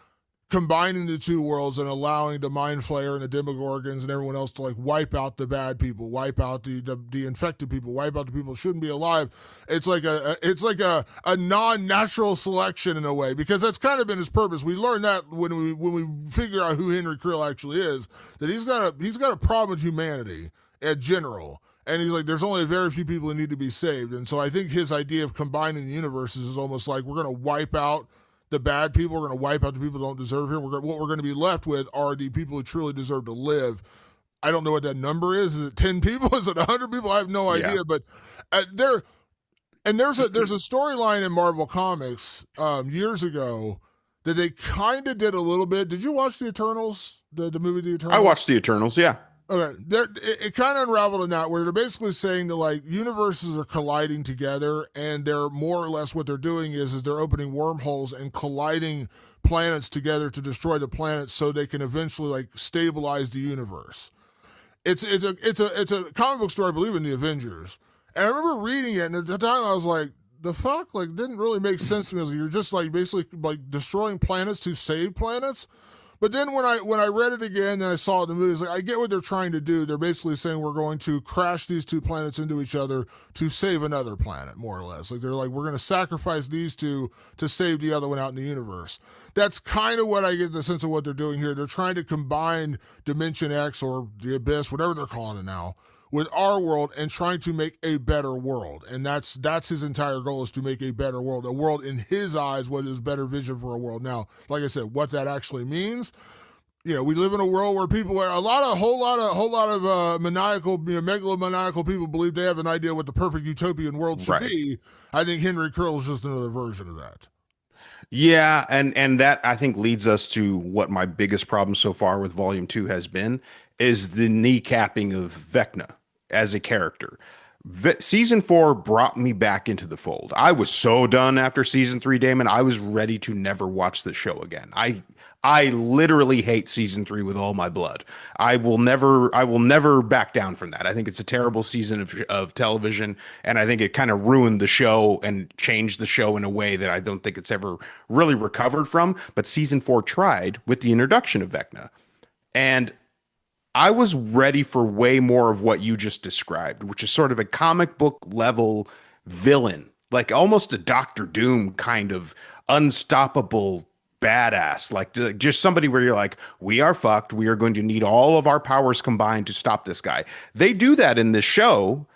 combining the two worlds and allowing the Mind Flayer and the Demogorgons and everyone else to like wipe out the bad people, wipe out the infected people, wipe out the people who shouldn't be alive. It's like a non-natural selection in a way, because that's kind of been his purpose. We learned that when we figure out who Henry Krill actually is, that he's got a problem with humanity in general. And he's like, there's only very few people who need to be saved. And so I think his idea of combining the universes is almost like, we're going to wipe out the bad people. We're going to wipe out the people who don't deserve it. What we're going to be left with are the people who truly deserve to live. I don't know what that number is. Is it 10 people? Is it 100 people? I have no idea. But there's a storyline in Marvel Comics years ago that they kind of did a little bit. Did you watch the Eternals, the movie The Eternals? I watched the Eternals, yeah. Okay, it kind of unraveled in that, where they're basically saying that like universes are colliding together, and they're more or less, what they're doing is they're opening wormholes and colliding planets together to destroy the planets so they can eventually like stabilize the universe. It's a comic book story, I believe, in the Avengers, and I remember reading it, and at the time I was like, the fuck, like, didn't really make sense to me. Like, you're just like basically like destroying planets to save planets. But then when I read it again and I saw it in the movie, it's like, I get what they're trying to do. They're basically saying we're going to crash these two planets into each other to save another planet, more or less. Like, they're like, we're going to sacrifice these two to save the other one out in the universe. That's kind of what I get the sense of what they're doing here. They're trying to combine Dimension X, or the Abyss, whatever they're calling it now, with our world, and trying to make a better world. And that's his entire goal, is to make a better world. A world in his eyes, what is better vision for a world. Now, like I said, what that actually means, we live in a world where people are a whole lot of maniacal, megalomaniacal people believe they have an idea what the perfect utopian world should be. I think Henry Krill is just another version of that. Yeah, and that I think leads us to what my biggest problem so far with Volume 2 has been, is the kneecapping of Vecna as a character. Season 4 brought me back into the fold. I was so done after season 3, Damon. I was ready to never watch the show again. I literally hate season 3 with all my blood. I will never back down from that. I think it's a terrible season of television, and I think it kind of ruined the show and changed the show in a way that I don't think it's ever really recovered from. But season 4 tried with the introduction of Vecna. And I was ready for way more of what you just described, which is sort of a comic book level villain, like almost a Doctor Doom kind of unstoppable badass, like just somebody where you're like, we are fucked. We are going to need all of our powers combined to stop this guy. They do that in this show,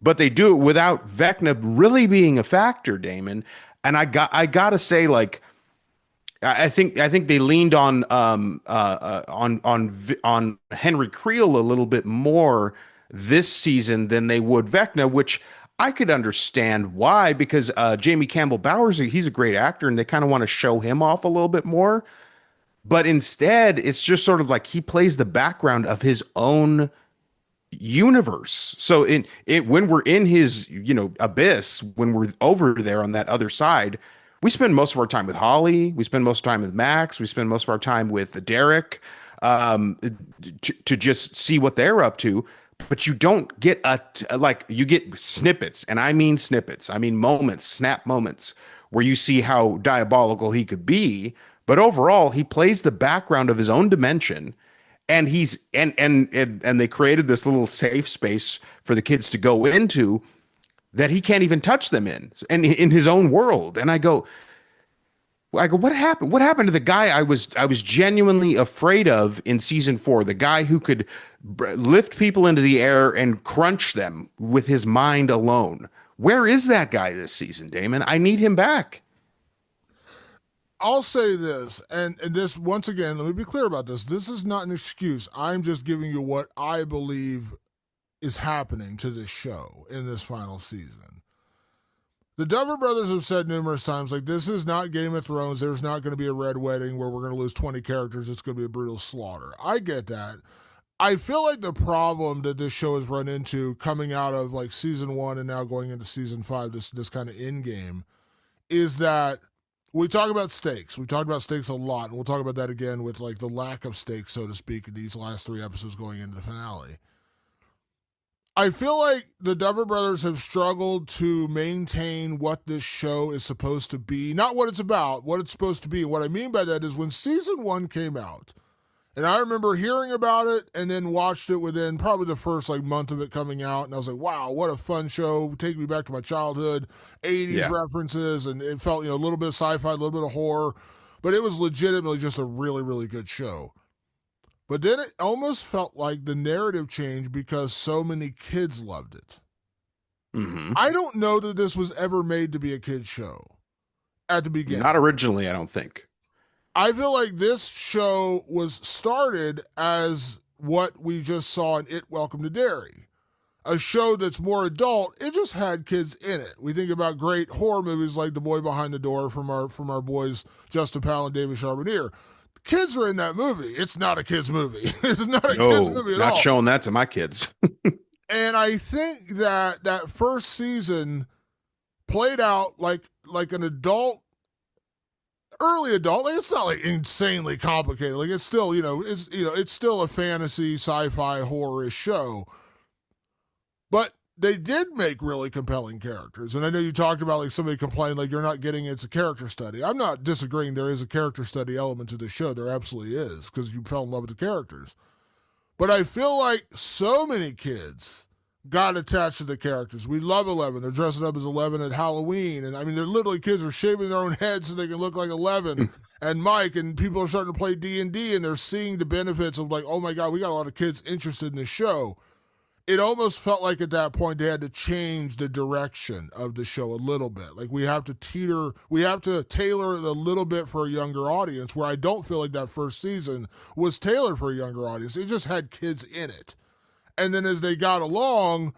but they do it without Vecna really being a factor, Damon. And I gotta say, like, I think they leaned on Henry Creel a little bit more this season than they would Vecna, which I could understand why, because Jamie Campbell Bowers, he's a great actor, and they kind of want to show him off a little bit more. But instead, it's just sort of like he plays the background of his own universe. So in it when we're in his, abyss, when we're over there on that other side, we spend most of our time with Holly, we spend most of our time with Max, we spend most of our time with Derek, um, to just see what they're up to. But you don't get like you get snippets, and I mean snippets. I mean moments, snap moments where you see how diabolical he could be. But overall, he plays the background of his own dimension, and he's and they created this little safe space for the kids to go into that he can't even touch them in his own world. And I go, what happened? What happened to the guy I was genuinely afraid of in season 4? The guy who could lift people into the air and crunch them with his mind alone. Where is that guy this season, Damon? I need him back. I'll say this, and this, once again, let me be clear about this. This is not an excuse. I'm just giving you what I believe is happening to this show in this final season. The Duffer Brothers have said numerous times, like, this is not Game of Thrones. There's not going to be a red wedding where we're going to lose 20 characters. It's going to be a brutal slaughter. I get that. I feel like the problem that this show has run into coming out of like season 1 and now going into season 5, this kind of in game, is that we talk about stakes. We talked about stakes a lot, and we'll talk about that again with like the lack of stakes, so to speak, in these last 3 episodes going into the finale. I feel like the Duffer Brothers have struggled to maintain what this show is supposed to be. Not what it's about, what it's supposed to be. What I mean by that is when season 1 came out, and I remember hearing about it and then watched it within probably the first like month of it coming out. And I was like, wow, what a fun show. Take me back to my childhood, 80s Yeah. references. And it felt, a little bit of sci-fi, a little bit of horror, but it was legitimately just a really, really good show. But then it almost felt like the narrative changed because so many kids loved it. Hmm. I don't know that this was ever made to be a kid's show at the beginning. Not originally, I don't think. I feel like this show was started as what we just saw in It Welcome to Derry, a show that's more adult. It just had kids in it. We think about great horror movies like The Boy Behind the Door from our boys Justin Powell and David Charbonnier. The kids are in that movie. It's not a kids movie. It's not a kids movie at all. Not showing that to my kids. And I think that first season played out like an adult, early adult. Like, it's not like insanely complicated. Like, it's still, it's still a fantasy, sci-fi, horror-ish show. But they did make really compelling characters. And I know you talked about like somebody complained like you're not getting it's a character study. I'm not disagreeing there is a character study element to the show. There absolutely is, because you fell in love with the characters. But I feel like so many kids got attached to the characters. We love Eleven. They're dressing up as 11 at Halloween. And I mean, they're literally kids are shaving their own heads so they can look like 11 and Mike, and people are starting to play D&D, and they're seeing the benefits of like, oh my God, we got a lot of kids interested in this show. It almost felt like at that point they had to change the direction of the show a little bit. Like, we have to tailor it a little bit for a younger audience, where I don't feel like that first season was tailored for a younger audience. It just had kids in it. And then as they got along,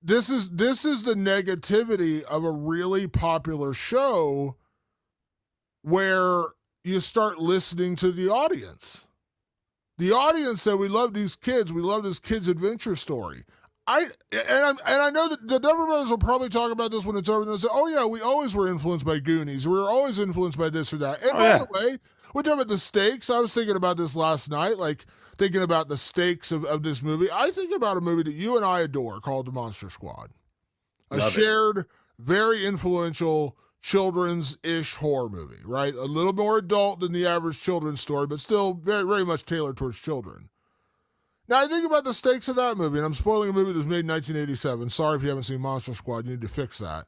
this is the negativity of a really popular show where you start listening to the audience. The audience said, we love these kids. We love this kid's adventure story. I know that the Duffer Brothers will probably talk about this when it's over. They'll say, oh yeah, we always were influenced by Goonies. We were always influenced by this or that. And by the way, we're talking about the stakes. I was thinking about this last night, like thinking about the stakes of this movie. I think about a movie that you and I adore called The Monster Squad. A shared, very influential children's-ish horror movie, right? A little more adult than the average children's story, but still very, very much tailored towards children. Now, I think about the stakes of that movie, and I'm spoiling a movie that was made in 1987. Sorry if you haven't seen Monster Squad. You need to fix that.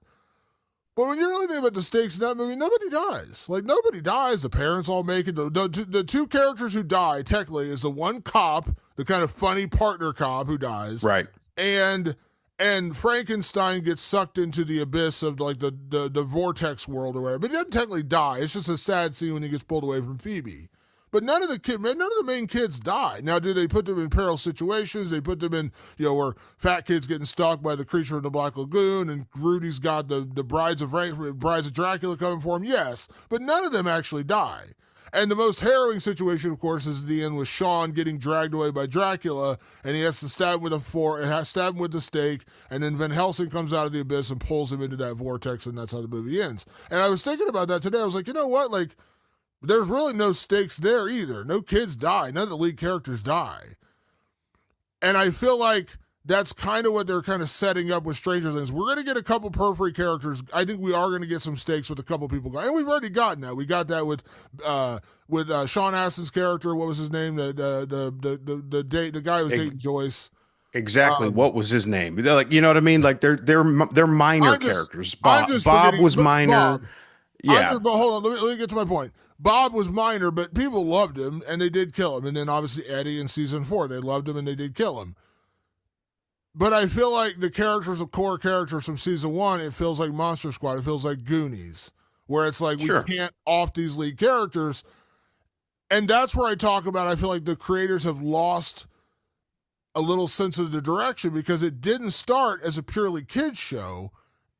But when you really think about the stakes in that movie, nobody dies. Like, nobody dies. The parents all make it. The two characters who die, technically, is the one cop, the kind of funny partner cop who dies. Right. And and Frankenstein gets sucked into the abyss of like the vortex world or whatever. But he doesn't technically die. It's just a sad scene when he gets pulled away from Phoebe. But none of the main kids die. Now, do they put them in perilous situations? They put them in, where fat kids getting stalked by the creature in the Black Lagoon, and Rudy's got the brides of Dracula coming for him. Yes, but none of them actually die. And the most harrowing situation, of course, is at the end with Sean getting dragged away by Dracula, and he has to stab him stab him with the stake, and then Van Helsing comes out of the abyss and pulls him into that vortex, and that's how the movie ends. And I was thinking about that today. I was like, you know what? Like, there's really no stakes there either. No kids die. None of the lead characters die. And I feel like that's kind of what they're kind of setting up with Stranger Things. We're going to get a couple periphery characters. I think we are going to get some stakes with a couple people going. And we've already gotten that. We got that with Sean Astin's character. What was his name? The guy who was dating Joyce. Exactly. What was his name? They're like, you know what I mean? Like they're minor characters. Bob was minor. Bob, yeah. But hold on. Let me get to my point. Bob was minor, but people loved him, and they did kill him. And then obviously Eddie in season 4, they loved him, and they did kill him. But I feel like the core characters from season 1, it feels like Monster Squad. It feels like Goonies, where it's like we can't off these lead characters. And that's where I talk about, I feel like the creators have lost a little sense of the direction, because it didn't start as a purely kids show.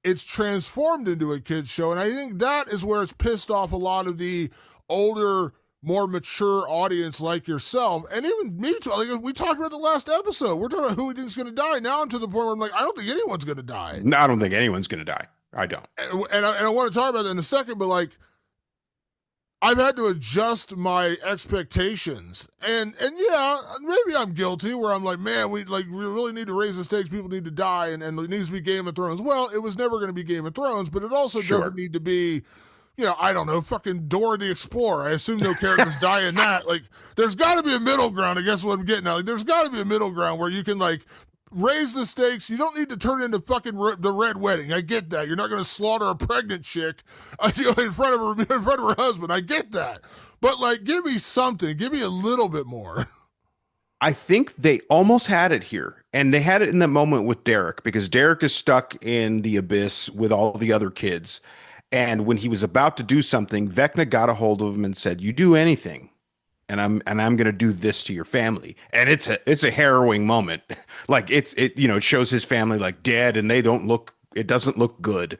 It's transformed into a kids show. And I think that is where it's pissed off a lot of the older, more mature audience like yourself, and even me too. Like we talked about the last episode. We're talking about who we think is going to die. Now I'm to the point where I'm like, I don't think anyone's going to die. No, I don't think anyone's going to die. I don't. And I want to talk about that in a second, but like, I've had to adjust my expectations, and yeah, maybe I'm guilty where I'm like, man, we really need to raise the stakes. People need to die, and it needs to be Game of Thrones. Well, it was never going to be Game of Thrones, but it also doesn't need to be, I don't know, fucking Dora the Explorer. I assume no characters die in that. Like, there's got to be a middle ground. I guess what I'm getting at. Like, there's got to be a middle ground where you can like raise the stakes. You don't need to turn it into fucking the Red Wedding. I get that. You're not going to slaughter a pregnant chick in front of her husband. I get that. But like, give me something. Give me a little bit more. I think they almost had it here, and they had it in that moment with Derek, because Derek is stuck in the abyss with all the other kids. And when he was about to do something, Vecna got a hold of him and said, "You do anything, and I'm going to do this to your family." And it's a harrowing moment. Like it shows his family like dead, and it doesn't look good.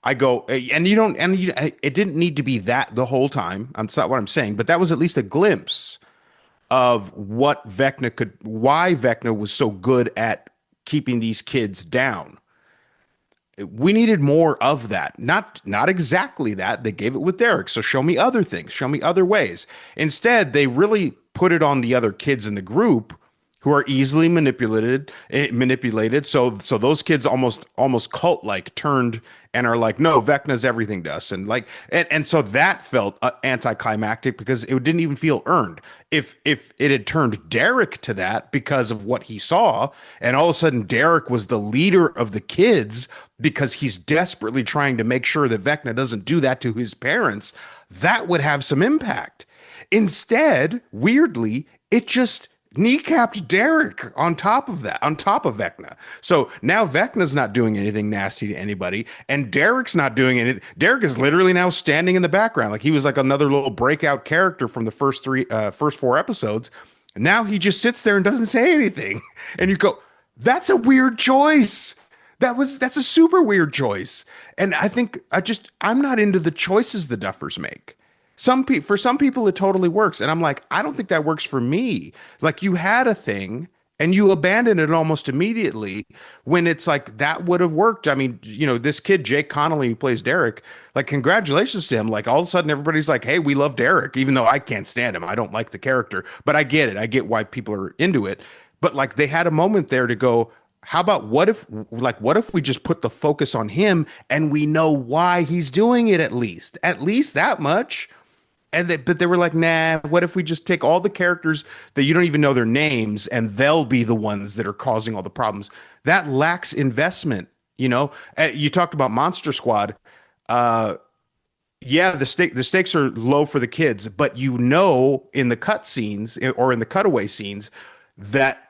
I go, it didn't need to be that the whole time. That's not what I'm saying, but that was at least a glimpse of why Vecna was so good at keeping these kids down. We needed more of that. Not exactly that. They gave it with Derek. So show me other things. Show me other ways. Instead, they really put it on the other kids in the group who are easily manipulated. So those kids almost cult-like turned and are like, no, Vecna's everything to us. And so that felt anticlimactic, because it didn't even feel earned. If it had turned Derek to that because of what he saw, and all of a sudden Derek was the leader of the kids because he's desperately trying to make sure that Vecna doesn't do that to his parents, that would have some impact. Instead, weirdly, it just kneecapped Derek on top of Vecna. So now Vecna's not doing anything nasty to anybody, and Derek's not doing anything. Derek is literally now standing in the background. Like he was like another little breakout character from the first 4 episodes. And now he just sits there and doesn't say anything. And you go, that's a weird choice. That's a super weird choice. And I think I'm not into the choices the Duffers make. For some people, it totally works. And I'm like, I don't think that works for me. Like, you had a thing and you abandon it almost immediately, when it's like that would have worked. I mean, this kid, Jake Connolly, who plays Derek, like, congratulations to him. Like, all of a sudden everybody's like, hey, we love Derek, even though I can't stand him. I don't like the character, but I get it. I get why people are into it. But like, they had a moment there to go, how about what if we just put the focus on him and we know why he's doing it, at least that much. But they were like, nah, what if we just take all the characters that you don't even know their names, and they'll be the ones that are causing all the problems? That lacks investment. You talked about Monster Squad. Yeah, the stakes are low for the kids, but in the cut scenes or in the cutaway scenes that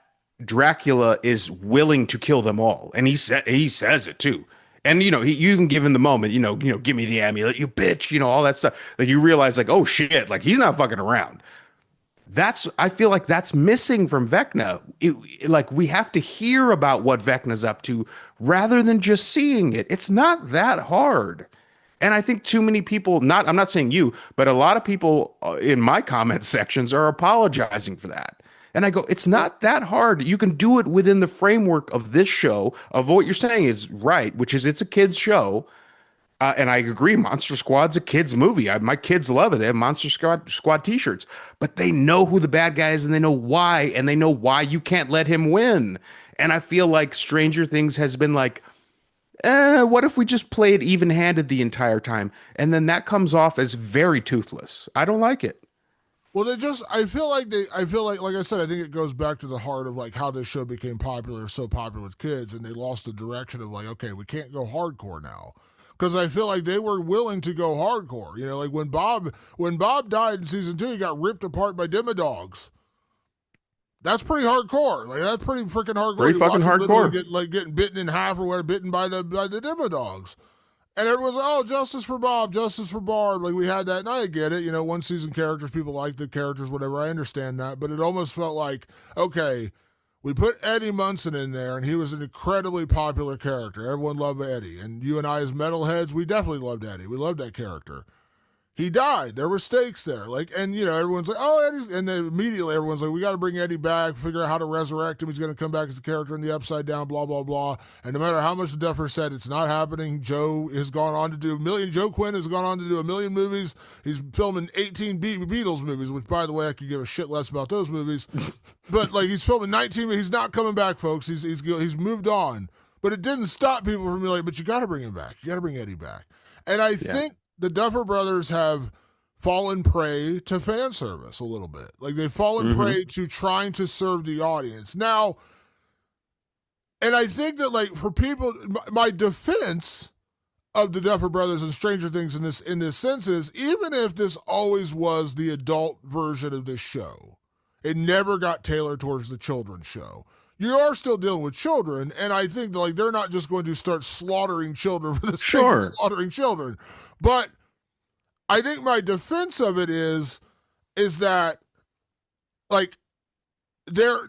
Dracula is willing to kill them all, and he says it too. And you even give him the moment, give me the amulet, you bitch, all that stuff. Like you realize, like, oh shit, like he's not fucking around. I feel like that's missing from Vecna. Like we have to hear about what Vecna's up to rather than just seeing it. It's not that hard. And I think too many people, I'm not saying you, but a lot of people in my comment sections are apologizing for that. And I go, it's not that hard. You can do it within the framework of this show, of what you're saying is right, which is it's a kid's show. And I agree, Monster Squad's a kids' movie. My kids love it. They have Monster Squad t-shirts, but they know who the bad guy is and they know why, and they know why you can't let him win. And I feel like Stranger Things has been like, what if we just play it even-handed the entire time? And then that comes off as very toothless. I don't like it. Well, I feel like I said, I think it goes back to the heart of like how this show became popular, so popular with kids, and they lost the direction of like, okay, we can't go hardcore now. Because I feel like they were willing to go hardcore. Like when Bob died in season 2, he got ripped apart by Demodogs. That's pretty hardcore. Like that's pretty freaking hardcore. Pretty fucking hardcore. Getting bitten in half or whatever, bitten by the Demodogs. And everyone's like, oh, justice for Bob, justice for Barb. Like, we had that, and I get it. One season characters, people like the characters, whatever. I understand that. But it almost felt like, okay, we put Eddie Munson in there, and he was an incredibly popular character. Everyone loved Eddie. And you and I, as metalheads, we definitely loved Eddie. We loved that character. He died. There were stakes there. Everyone's like, oh, Eddie's... And then immediately everyone's like, we got to bring Eddie back, figure out how to resurrect him. He's going to come back as a character in the Upside Down, blah, blah, blah. And no matter how much the Duffer said, it's not happening. Joe has gone on to do Joe Quinn has gone on to do 1 million movies. He's filming 18 Beatles movies, which, by the way, I could give a shit less about those movies. But, he's filming 19, he's not coming back, folks. He's moved on. But it didn't stop people from being like, but you got to bring him back. You got to bring Eddie back. And I think the Duffer Brothers have fallen prey to fan service a little bit. Like they've fallen prey to trying to serve the audience. Now, and I think that for people, my defense of the Duffer Brothers and Stranger Things in this sense is, even if this always was the adult version of this show, it never got tailored towards the children's show. You are still dealing with children, and I think that they're not just going to start slaughtering children for the sake of slaughtering children. But I think my defense of it is that they're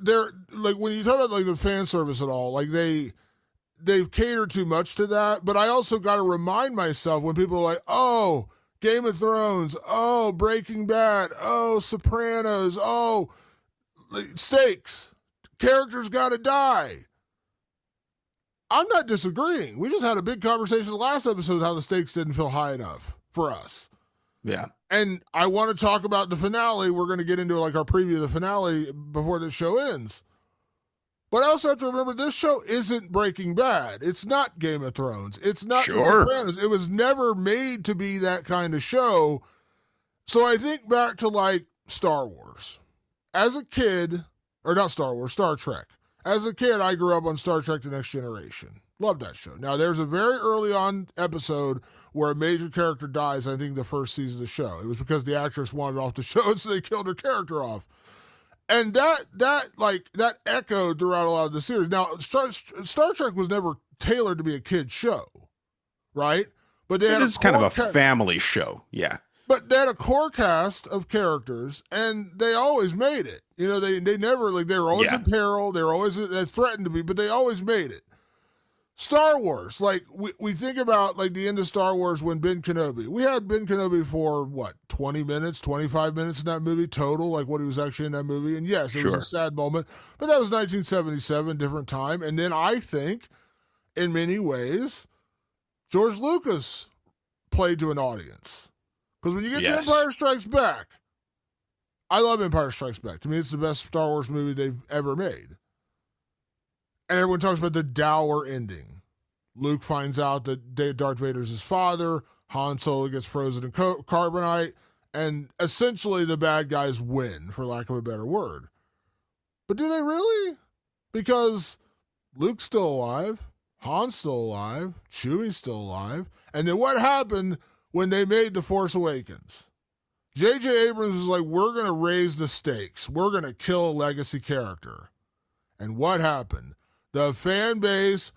when you talk about the fan service at all, they've catered too much to that. But I also got to remind myself when people are like, oh, Game of Thrones, oh, Breaking Bad, oh, Sopranos, oh, stakes. Characters got to die. I'm not disagreeing. We just had a big conversation in the last episode how the stakes didn't feel high enough for us. Yeah. And I want to talk about the finale. We're going to get into our preview of the finale before the show ends. But I also have to remember this show isn't Breaking Bad. It's not Game of Thrones. It's not The Sopranos. It was never made to be that kind of show. So I think back to Star Wars. As a kid... Or not Star Wars, Star Trek. As a kid, I grew up on Star Trek The Next Generation. Loved that show. Now, there's a very early on episode where a major character dies, I think the first season of the show. It was because the actress wanted off the show, so they killed her character off. And that echoed throughout a lot of the series. Now, Star Trek was never tailored to be a kid's show, right? But it is kind of a family show, yeah. But they had a core cast of characters, and they always made it. They never, they were always in peril. They were always they threatened to be, but they always made it. Star Wars, we think about, the end of Star Wars when Ben Kenobi. We had Ben Kenobi for, 20 minutes, 25 minutes in that movie total, what he was actually in that movie. And yes, it was a sad moment, but that was 1977, different time. And then I think, in many ways, George Lucas played to an audience. Because when you get to Empire Strikes Back, I love Empire Strikes Back. To me, it's the best Star Wars movie they've ever made. And everyone talks about the dour ending. Luke finds out that Darth Vader's his father. Han Solo gets frozen in carbonite. And essentially the bad guys win, for lack of a better word. But do they really? Because Luke's still alive. Han's still alive. Chewie's still alive. And then what happened when they made The Force Awakens? J.J. Abrams was like, we're going to raise the stakes. We're going to kill a legacy character. And what happened? The fan base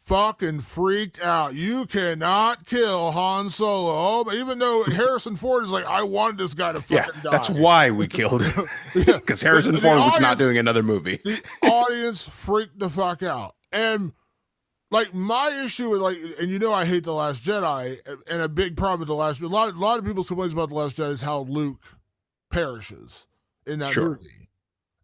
fucking freaked out. You cannot kill Han Solo. Oh, even though Harrison Ford is like, I want this guy to Yeah, fucking die. that's why we killed him. Yeah. Because Harrison The Ford was audience- not doing another movie. The audience freaked the fuck out. And like my issue with like, and you know I hate The Last Jedi, and a big problem with The Last Jedi. A lot of people's complaints about The Last Jedi is how Luke perishes in that Sure. movie.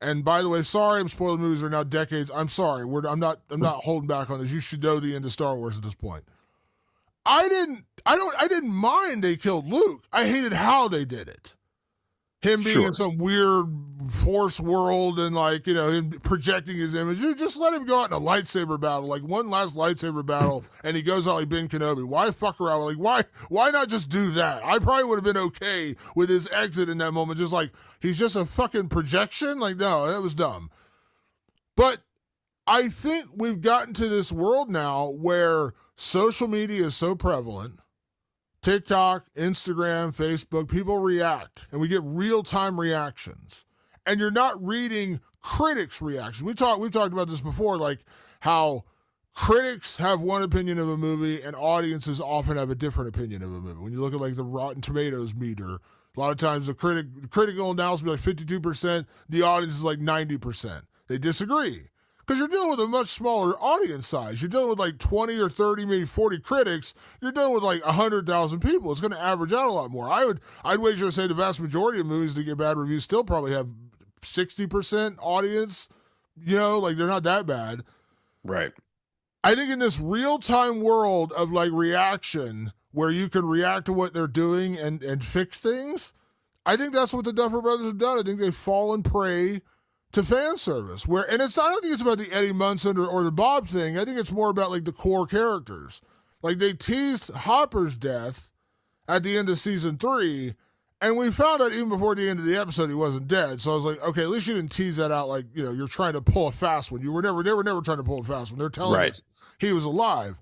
And by the way, sorry, I'm spoiling movies are now decades. I'm sorry. I'm not holding back on this. You should know the end of Star Wars at this point. I didn't mind they killed Luke. I hated how they did it. Him being Sure. in some weird force world and like, you know, him projecting his image. You just let him go out in a lightsaber battle, like one last lightsaber battle, and he goes out like Ben Kenobi. Why fuck around? Like, why not just do that? I probably would have been okay with his exit in that moment. Just like, he's just a fucking projection. Like, no, that was dumb. But I think we've gotten to this world now where social media is so prevalent. TikTok, Instagram, Facebook, people react, and we get real-time reactions. And you're not reading critics' reactions. We've talked about this before, like how critics have one opinion of a movie and audiences often have a different opinion of a movie. When you look at like the Rotten Tomatoes meter, a lot of times the critical analysis will be like 52%, the audience is like 90%. They disagree. Because you're dealing with a much smaller audience size. You're dealing with like 20 or 30, maybe 40 critics. You're dealing with like 100,000 people. It's going to average out a lot more. I'd wager to say the vast majority of movies that get bad reviews still probably have 60% audience. You know, like they're not that bad. Right. I think in this real-time world of like reaction where you can react to what they're doing and fix things, I think that's what the Duffer Brothers have done. I think they've fallen prey to fan service, and I don't think it's about the Eddie Munson or the Bob thing. I think it's more about like the core characters. Like they teased Hopper's death at the end of season 3, and we found out even before the end of the episode he wasn't dead. So I was like, okay, at least you didn't tease that out like, you know, you're trying to pull a fast one. They were never trying to pull a fast one. They're telling us he was alive.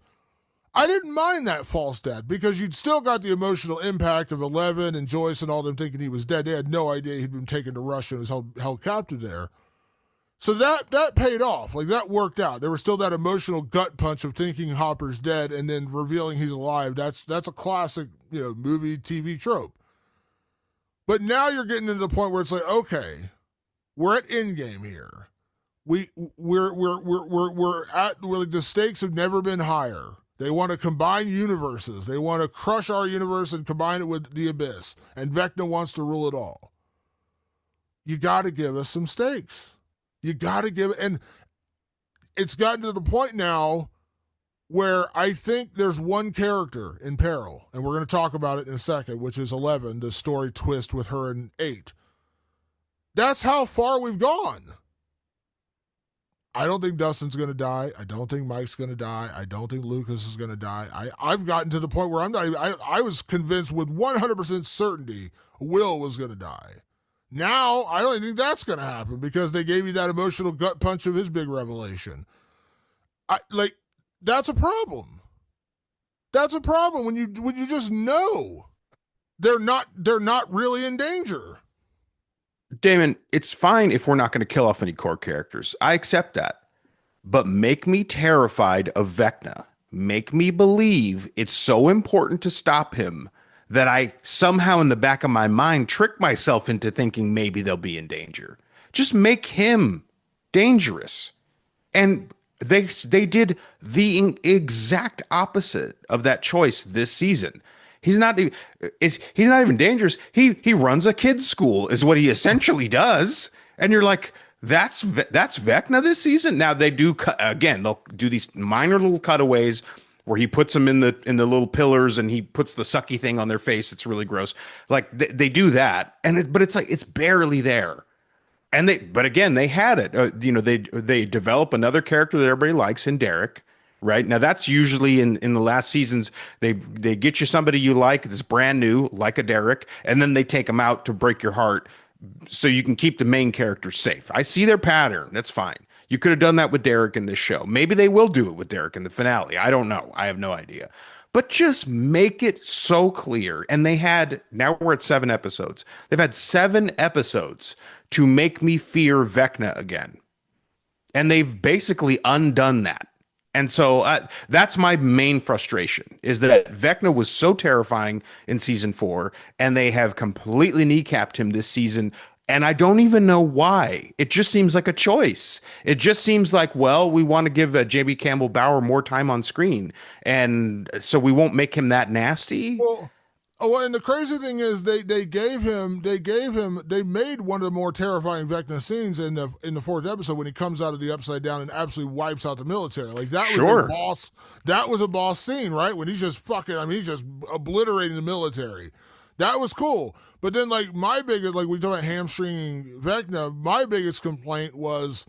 I didn't mind that false death because you'd still got the emotional impact of Eleven and Joyce and all them thinking he was dead. They had no idea he'd been taken to Russia and was held captive there. So that paid off. Like, that worked out. There was still that emotional gut punch of thinking Hopper's dead and then revealing he's alive. That's a classic, you know, movie, TV trope. But now you're getting to the point where it's like, okay, we're at Endgame here. We're like the stakes have never been higher. They want to combine universes. They want to crush our universe and combine it with the Abyss. And Vecna wants to rule it all. You got to give us some stakes. You got to give it. And it's gotten to the point now where I think there's one character in peril, and we're going to talk about it in a second, which is 11, the story twist with her in 8. That's how far we've gone. I don't think Dustin's going to die. I don't think Mike's going to die. I don't think Lucas is going to die. I've gotten to the point where I was convinced with 100% certainty Will was going to die. Now, I don't think that's going to happen because they gave you that emotional gut punch of his big revelation. That's a problem. That's a problem when you just know they're not really in danger. Damon, it's fine if we're not going to kill off any core characters. I accept that. But make me terrified of Vecna. Make me believe it's so important to stop him that I somehow in the back of my mind trick myself into thinking maybe they'll be in danger. Just make him dangerous. And they did the exact opposite of that choice this season. He's not even dangerous. He runs a kids' school is what he essentially does. And you're like, that's Vecna this season. Now they do again. They'll do these minor little cutaways where he puts them in the little pillars and he puts the sucky thing on their face. It's really gross. Like they do that, but it's like it's barely there. But again, they had it. They develop another character that everybody likes in Derek. Right now, that's usually in the last seasons. They get you somebody you like that's brand new, like a Derek, and then they take them out to break your heart, so you can keep the main character safe. I see their pattern. That's fine. You could have done that with Derek in this show. Maybe they will do it with Derek in the finale. I don't know. I have no idea. But just make it so clear. And now we're at 7 episodes. They've had 7 episodes to make me fear Vecna again. And they've basically undone that. And so that's my main frustration is that Vecna was so terrifying in season 4, and they have completely kneecapped him this season. And I don't even know why. It just seems like a choice. It just seems like, well, we want to give JB Campbell Bower more time on screen. And so we won't make him that nasty. Well, oh, and the crazy thing is they made one of the more terrifying Vecna scenes in the fourth episode when he comes out of the Upside Down and absolutely wipes out the military. Like Sure. that was a boss scene, right? When he's just fucking, I mean, he's just obliterating the military. That was cool. But then, like, my biggest, like, we talk about hamstringing Vecna, my biggest complaint was,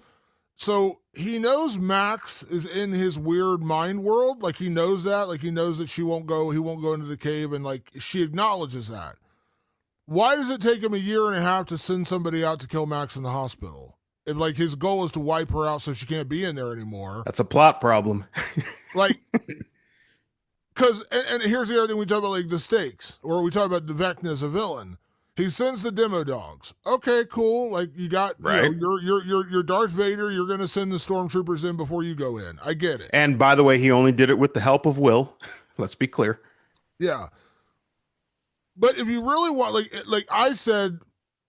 so he knows Max is in his weird mind world. Like, he knows that. Like, he knows that he won't go into the cave, and, like, she acknowledges that. Why does it take him a year and a half to send somebody out to kill Max in the hospital? If, like, his goal is to wipe her out so she can't be in there anymore. That's a plot problem. Like, because, and here's the other thing we talk about, like, the stakes, or we talk about the Vecna as a villain. He sends the demo dogs. Okay, cool. Like, you got, Right. you're Darth Vader. You're going to send the stormtroopers in before you go in. I get it. And by the way, he only did it with the help of Will. Let's be clear. Yeah. But if you really want, like I said,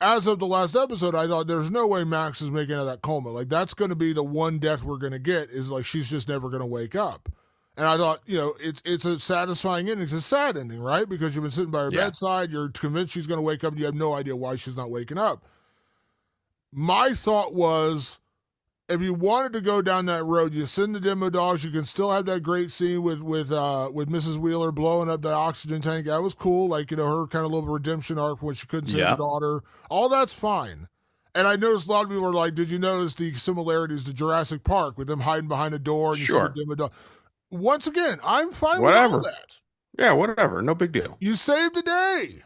as of the last episode, I thought there's no way Max is making it out of that coma. Like, that's going to be the one death we're going to get, is like she's just never going to wake up. And I thought, it's a satisfying ending. It's a sad ending, right? Because you've been sitting by her bedside, you're convinced she's going to wake up, and you have no idea why she's not waking up. My thought was, if you wanted to go down that road, you send the demo dogs. You can still have that great scene with Mrs. Wheeler blowing up the oxygen tank. That was cool. Like, her kind of little redemption arc when she couldn't save her daughter. All that's fine. And I noticed a lot of people were like, "Did you notice the similarities to Jurassic Park with them hiding behind a door and you see the demo dog?" Once again, I'm fine with all that. Yeah, whatever. No big deal. You saved the day.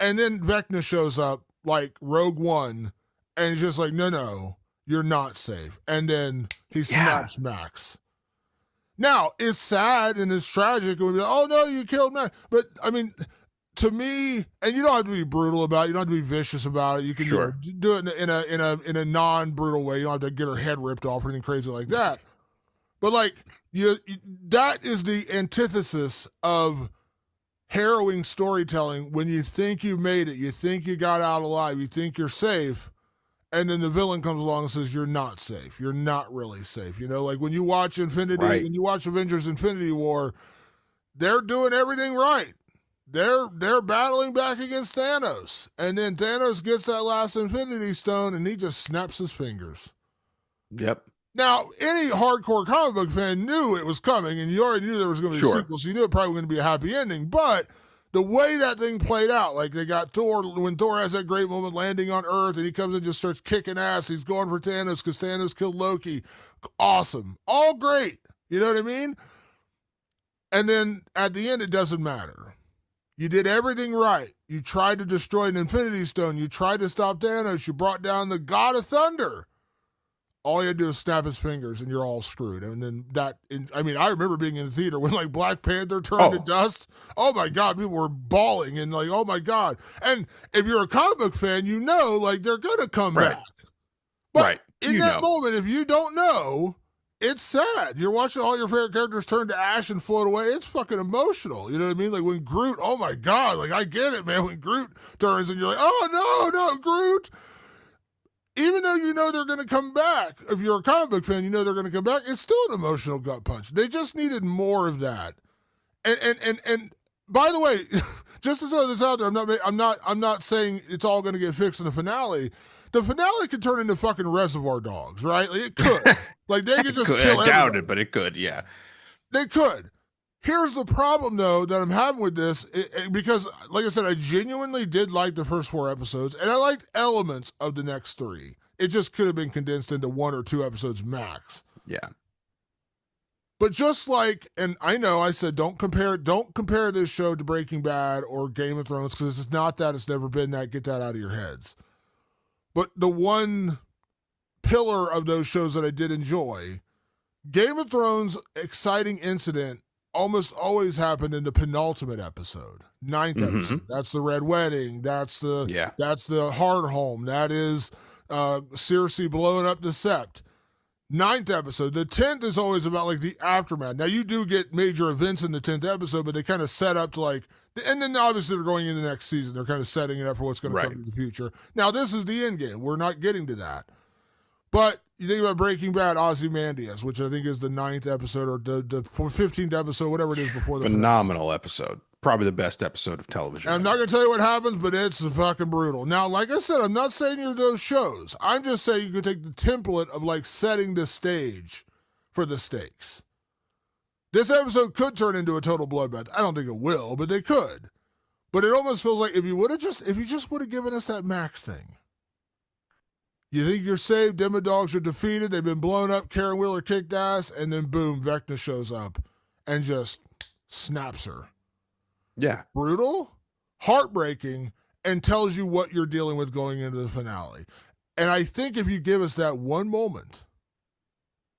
And then Vecna shows up like Rogue One, and he's just like, no, you're not safe. And then he snaps Max. Now, it's sad and it's tragic. It would be like, oh, no, you killed Max. But, I mean, to me, and you don't have to be brutal about it. You don't have to be vicious about it. You can do it in a non-brutal way. You don't have to get her head ripped off or anything crazy like that. But, like, that is the antithesis of harrowing storytelling. When you think you made it, you think you got out alive, you think you're safe, and then the villain comes along and says you're not safe. You're not really safe. Like when you watch when you watch Avengers Infinity War, they're doing everything right. They're battling back against Thanos, and then Thanos gets that last Infinity Stone, and he just snaps his fingers. Yep. Now, any hardcore comic book fan knew it was coming, and you already knew there was going to be a sequel, so you knew it probably was going to be a happy ending. But the way that thing played out, like they got Thor, when Thor has that great moment landing on Earth, and he comes and just starts kicking ass. He's going for Thanos because Thanos killed Loki. Awesome. All great. You know what I mean? And then at the end, it doesn't matter. You did everything right. You tried to destroy an Infinity Stone. You tried to stop Thanos. You brought down the God of Thunder. All you had to do is snap his fingers, and you're all screwed. And then I remember being in the theater when, like, Black Panther turned to dust. Oh, my God, people were bawling and, like, oh, my God. And if you're a comic book fan, like, they're going to come back. But in that moment, if you don't know, it's sad. You're watching all your favorite characters turn to ash and float away. It's fucking emotional. You know what I mean? Like, when Groot, oh, my God, like, I get it, man. When Groot turns and you're like, oh, no, Groot. Even though you know they're going to come back, if you're a comic book fan, you know they're going to come back. It's still an emotional gut punch. They just needed more of that. And by the way, just to throw this out there, I'm not saying it's all going to get fixed in the finale. The finale could turn into fucking Reservoir Dogs, right? Like, it could. Like, they could just kill I doubt it, but it could. Yeah, they could. Here's the problem, though, that I'm having with this, because, like I said, I genuinely did like the first 4 episodes, and I liked elements of the next 3. It just could have been condensed into 1 or 2 episodes max. Yeah. But just like, and I know I said don't compare this show to Breaking Bad or Game of Thrones, because it's not that, it's never been that. Get that out of your heads. But the one pillar of those shows that I did enjoy, Game of Thrones' exciting incident almost always happened in the penultimate episode, 9th episode. That's the Red Wedding. That's the Hard Home. That is Cersei blowing up the Sept. ninth episode. The 10th is always about like the aftermath. Now you do get major events in the 10th episode, but they kind of set up to like, and then obviously they're going into the next season. They're kind of setting it up for what's going to come in the future. Now this is the end game. We're not getting to that. But you think about Breaking Bad, Ozymandias, which I think is the ninth episode or the 15th episode, whatever it is before the phenomenal episode. Probably the best episode of television. And I'm not going to tell you what happens, but it's fucking brutal. Now, like I said, I'm not saying you're those shows. I'm just saying you could take the template of like setting the stage for the stakes. This episode could turn into a total bloodbath. I don't think it will, but they could. But it almost feels like if you just would have given us that Max thing. You think you're saved, Demodogs are defeated, they've been blown up, Karen Wheeler kicked ass, and then boom, Vecna shows up and just snaps her. Yeah. Brutal, heartbreaking, and tells you what you're dealing with going into the finale. And I think if you give us that one moment,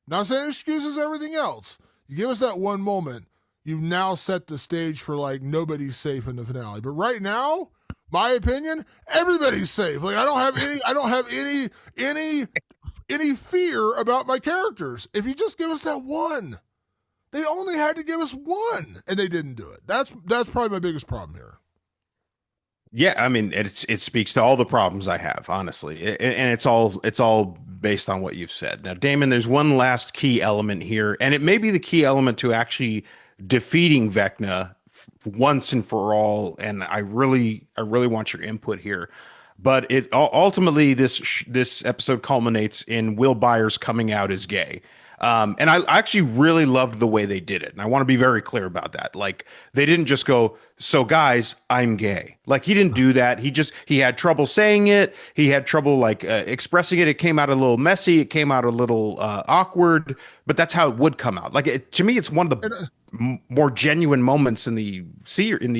not saying excuses everything else, you give us that one moment, you've now set the stage for like nobody's safe in the finale. But right now, my opinion, everybody's safe. Like I don't have any fear about my characters. If you just give us that one. They only had to give us one, and they didn't do it. That's probably my biggest problem here. Yeah, I mean, it speaks to all the problems I have, honestly, and it's all based on what you've said. Now, Damon, there's one last key element here, and it may be the key element to actually defeating Vecna once and for all. And I really want your input here. But it ultimately this episode culminates in Will Byers coming out as gay. And I actually really loved the way they did it. And I want to be very clear about that. Like they didn't just go, so guys, I'm gay. Like he didn't do that. He had trouble saying it. He had trouble like expressing it. It came out a little messy. It came out a little awkward, but that's how it would come out. Like to me, it's one of the more genuine moments in the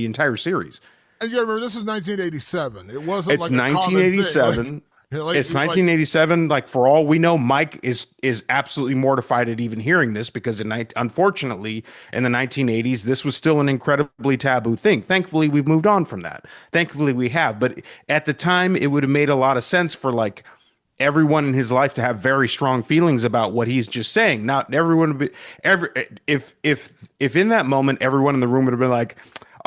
entire series. And you remember, this is 1987. It wasn't it's like 1987. It's 1987. Like for all we know, Mike is absolutely mortified at even hearing this because unfortunately in the 1980s, this was still an incredibly taboo thing. Thankfully, we've moved on from that. Thankfully, we have. But at the time, it would have made a lot of sense for like everyone in his life to have very strong feelings about what he's just saying. Not everyone would be if in that moment everyone in the room would have been like,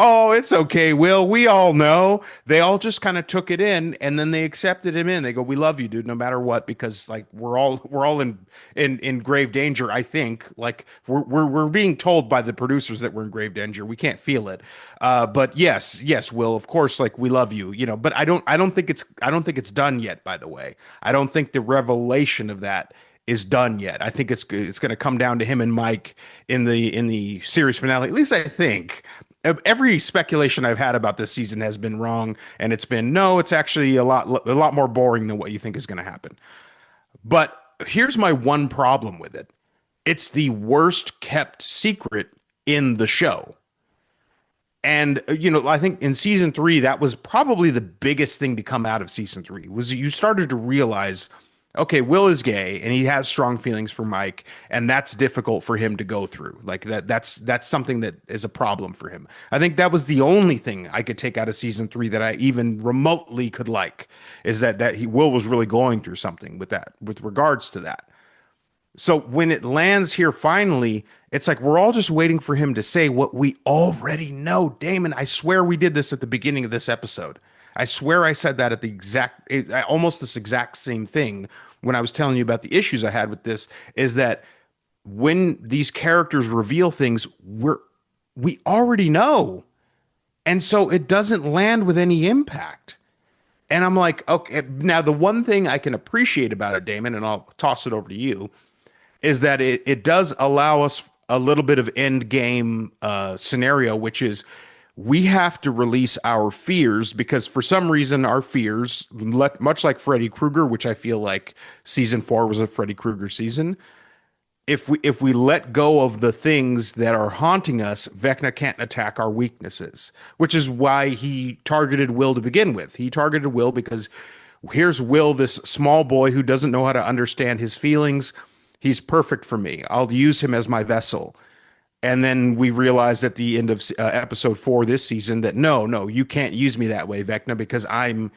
oh, it's okay, Will. We all know. They all just kind of took it in, and then they accepted him in. They go, "We love you, dude, no matter what," because like we're all in grave danger. I think like we're being told by the producers that we're in grave danger. We can't feel it, but yes, Will. Of course, like we love you, you know. But I don't think it's done yet. By the way, I don't think the revelation of that is done yet. I think it's going to come down to him and Mike in the series finale. At least I think. Every speculation I've had about this season has been wrong, and it's been no. It's actually a lot more boring than what you think is going to happen. But here's my one problem with it: it's the worst kept secret in the show. And I think in season 3, that was probably the biggest thing to come out of season 3 was you started to realize, okay, Will is gay and he has strong feelings for Mike, and that's difficult for him to go through. Like that's something that is a problem for him. I think that was the only thing I could take out of season 3 that I even remotely could like, is that Will was really going through something with regards to that. So when it lands here finally, it's like we're all just waiting for him to say what we already know. Damon, I swear we did this at the beginning of this episode. I swear I said that at almost this exact same thing when I was telling you about the issues I had with this, is that when these characters reveal things, we already know. And so it doesn't land with any impact. And I'm like, okay, now the one thing I can appreciate about it, Damon, and I'll toss it over to you, is that it does allow us a little bit of end game scenario, which is we have to release our fears because for some reason our fears, much like Freddy Krueger, which I feel like season 4 was a Freddy Krueger season. If we let go of the things that are haunting us, Vecna can't attack our weaknesses, which is why he targeted Will to begin with. He targeted Will because here's Will, this small boy who doesn't know how to understand his feelings. He's perfect for me. I'll use him as my vessel. And then we realized at the end of episode 4 this season that no, you can't use me that way, Vecna, because I'm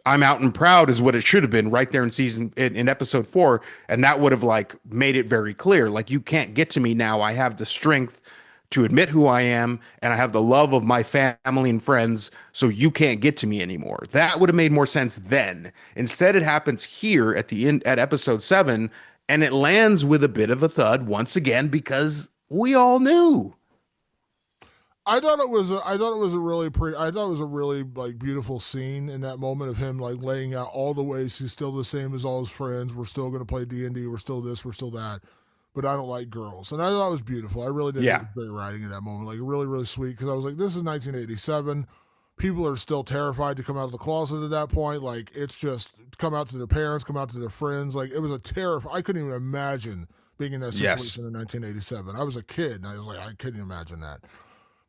I'm out and proud is what it should have been right there in episode 4, and that would have like made it very clear like you can't get to me now. I have the strength to admit who I am, and I have the love of my family and friends, so you can't get to me anymore. That would have made more sense then. Instead, it happens here at the end at episode 7, and it lands with a bit of a thud once again because we all knew. I thought it was a really like beautiful scene in that moment of him like laying out all the ways he's still the same as all his friends. We're still going to play D&D. We're still this. We're still that. But I don't like girls, and I thought it was beautiful. I really did think Yeah. it was great writing in that moment, like really really sweet. Because I was like, this is 1987. People are still terrified to come out of the closet at that point. Like it's just come out to their parents, come out to their friends. Like it was a I couldn't even imagine being in that Yes. situation in 1987. I was a kid, and I was like, I couldn't imagine that.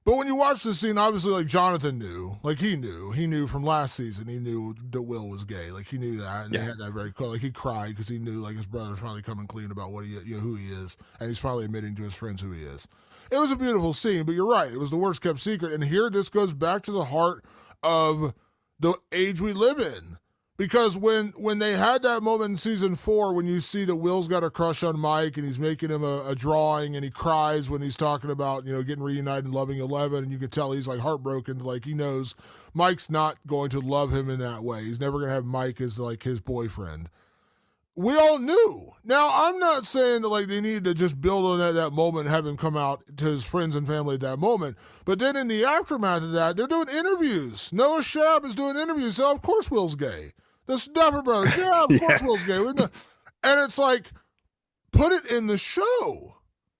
But when you watch the scene, obviously, like Jonathan knew, like he knew from last season, he knew that Will was gay, like he knew that, and they Yeah. had that very clear. Like he cried because he knew, like his brother's finally coming clean about what who he is, and he's finally admitting to his friends who he is. It was a beautiful scene, but you're right, it was the worst kept secret. And here, this goes back to the heart of the age we live in. Because when they had that moment in season 4, when you see that Will's got a crush on Mike and he's making him a drawing and he cries when he's talking about, getting reunited and loving 11, and you can tell he's like heartbroken, like he knows Mike's not going to love him in that way. He's never going to have Mike as like his boyfriend. We all knew. Now, I'm not saying that like they need to just build on that moment and have him come out to his friends and family at that moment. But then in the aftermath of that, they're doing interviews. Noah Schnapp is doing interviews. So of course Will's gay. The Snuffer Brothers, yeah, of course Will's gay. And it's like, put it in the show.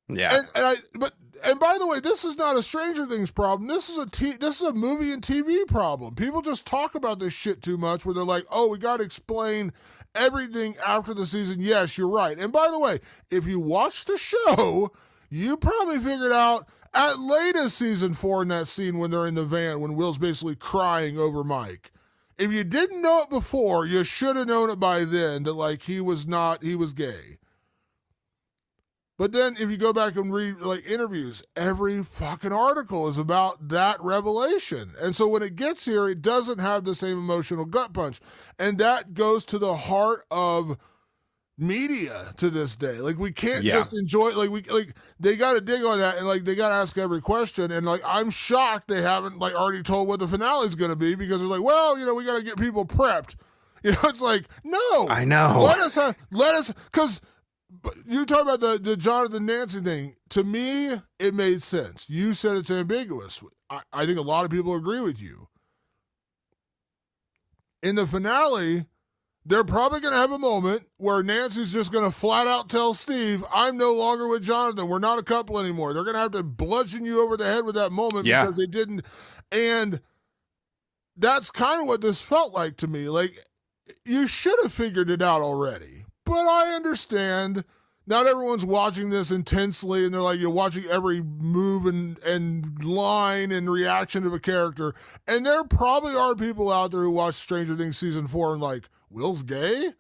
Yeah. And by the way, this is not a Stranger Things problem. This is a movie and TV problem. People just talk about this shit too much, where they're like, oh, we got to explain everything after the season. Yes, you're right. And by the way, if you watch the show, you probably figured out at latest season 4 in that scene when they're in the van, when Will's basically crying over Mike. If you didn't know it before, you should have known it by then that like he was gay. But then if you go back and read like interviews, every fucking article is about that revelation. And so when it gets here, it doesn't have the same emotional gut punch. And that goes to the heart of media to this day. Like we can't just enjoy it. Like they got to dig on that, and like they got to ask every question. And like I'm shocked they haven't like already told what the finale is going to be, because it's like, well, we got to get people prepped. It's like, no, I know. Let us, because you talk about the Jonathan Nancy thing. To me, it made sense. You said it's ambiguous. I think a lot of people agree with you. In the finale, they're probably going to have a moment where Nancy's just going to flat out tell Steve, I'm no longer with Jonathan. We're not a couple anymore. They're going to have to bludgeon you over the head with that moment because they didn't. And that's kind of what this felt like to me. Like, you should have figured it out already. But I understand not everyone's watching this intensely, and they're like, you're watching every move and line and reaction of a character. And there probably are people out there who watch Stranger Things season 4 and like, Will's gay?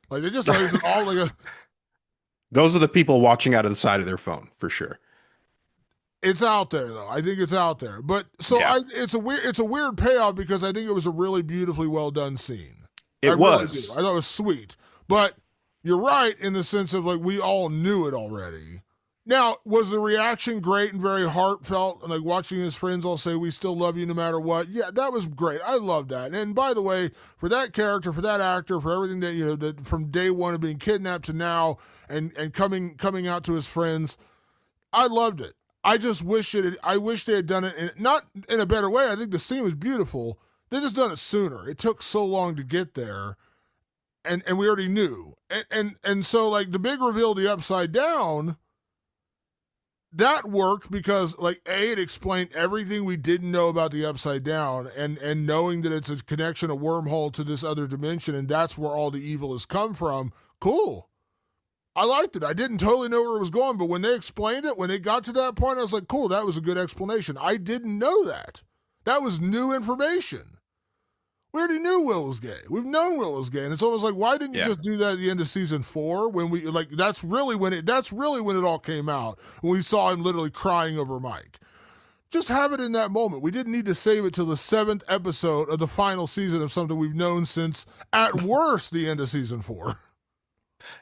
Like, they just like it all like a. Those are the people watching out of the side of their phone for sure. It's out there though. I think it's out there. But so it's a weird payoff, because I think it was a really beautifully well done scene. It was. I thought it was sweet. But you're right in the sense of like we all knew it already. Now, was the reaction great and very heartfelt, and like watching his friends all say, we still love you no matter what? Yeah, that was great. I loved that. And by the way, for that character, for that actor, for everything that, that from day one of being kidnapped to now and coming out to his friends, I loved it. I just wish I wish they had done it not in a better way. I think the scene was beautiful. They just done it sooner. It took so long to get there. And we already knew. And so like the big reveal, the upside down, that worked because like it explained everything we didn't know about the upside down, and knowing that it's a connection, a wormhole to this other dimension, and that's where all the evil has come from. Cool. I liked it. I didn't totally know where it was going, but when they explained it, when it got to that point, I was like, cool, that was a good explanation. I didn't know that. That was new information. We already knew Will was gay. We've known Will was gay. And it's almost like, why didn't you just do that at the end of season 4 when we like that's really when it all came out. When we saw him literally crying over Mike. Just have it in that moment. We didn't need to save it till the 7th episode of the final season of something we've known since, at worst, the end of season 4.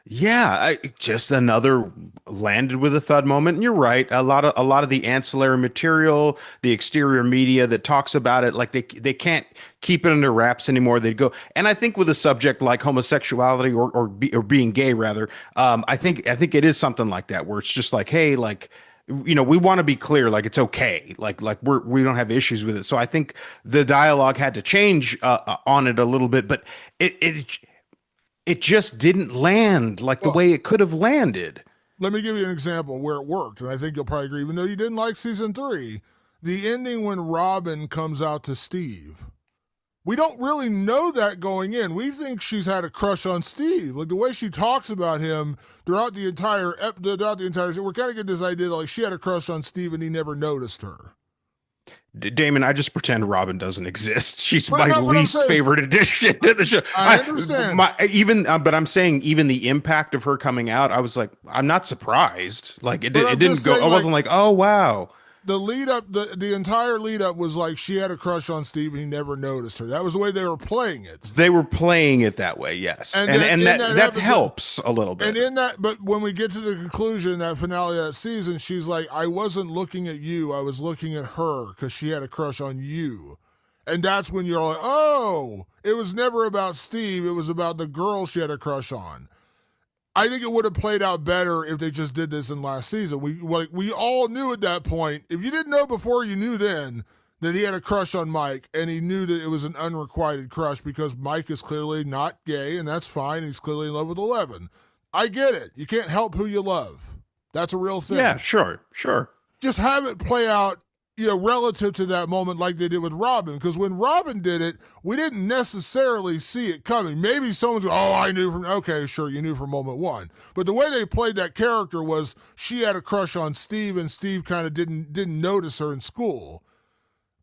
Yeah, just another landed with a thud moment. And you're right. A lot of the ancillary material, the exterior media that talks about it, like they can't keep it under wraps anymore. They'd go, and I think with a subject like homosexuality or being gay rather, I think it is something like that where it's just like, hey, like. We want to be clear, like it's okay, like we don't have issues with it. So I think the dialogue had to change on it a little bit, but it just didn't land like the Well, way it could have landed. let me give you an example where it worked, and I think you'll probably agree, even though you didn't like season 3, the ending when Robin comes out to Steve. We don't really know that going in. We think she's had a crush on Steve. Like the way she talks about him throughout the entire we're kind of getting this idea that like she had a crush on Steve and he never noticed her. Damon, I just pretend Robin doesn't exist. She's But my no, but I'm least saying, favorite addition to the show. I understand. But I'm saying even the impact of her coming out, I was like, I'm not surprised. Like But it I'm didn't just go. saying, I wasn't like, oh wow. the lead up, the entire lead up was like she had a crush on Steve and he never noticed her. That was the way they were playing it. They were playing it that way, yes, And and then and in that that that episode- helps a little bit. And in that, but when we get to the conclusion, that finale of that season, she's like, I wasn't looking at you, I was looking at her because she had a crush on you. And that's when you're like, oh, it was never about Steve, it was about the girl she had a crush on. I think it would have played out better if they just did this in last season. We all knew at that point. If you didn't know before, you knew then that he had a crush on Mike, and he knew that it was an unrequited crush because Mike is clearly not gay, and that's fine. He's clearly in love with 11. I get it. You can't help who you love. That's a real thing. Yeah, sure. Just have it play out, relative to that moment like they did with Robin. Because when Robin did it, we didn't necessarily see it coming. Maybe someone's going, oh, I knew from, okay, sure, you knew from moment 1. But the way they played that character was she had a crush on Steve, and Steve kind of didn't notice her in school.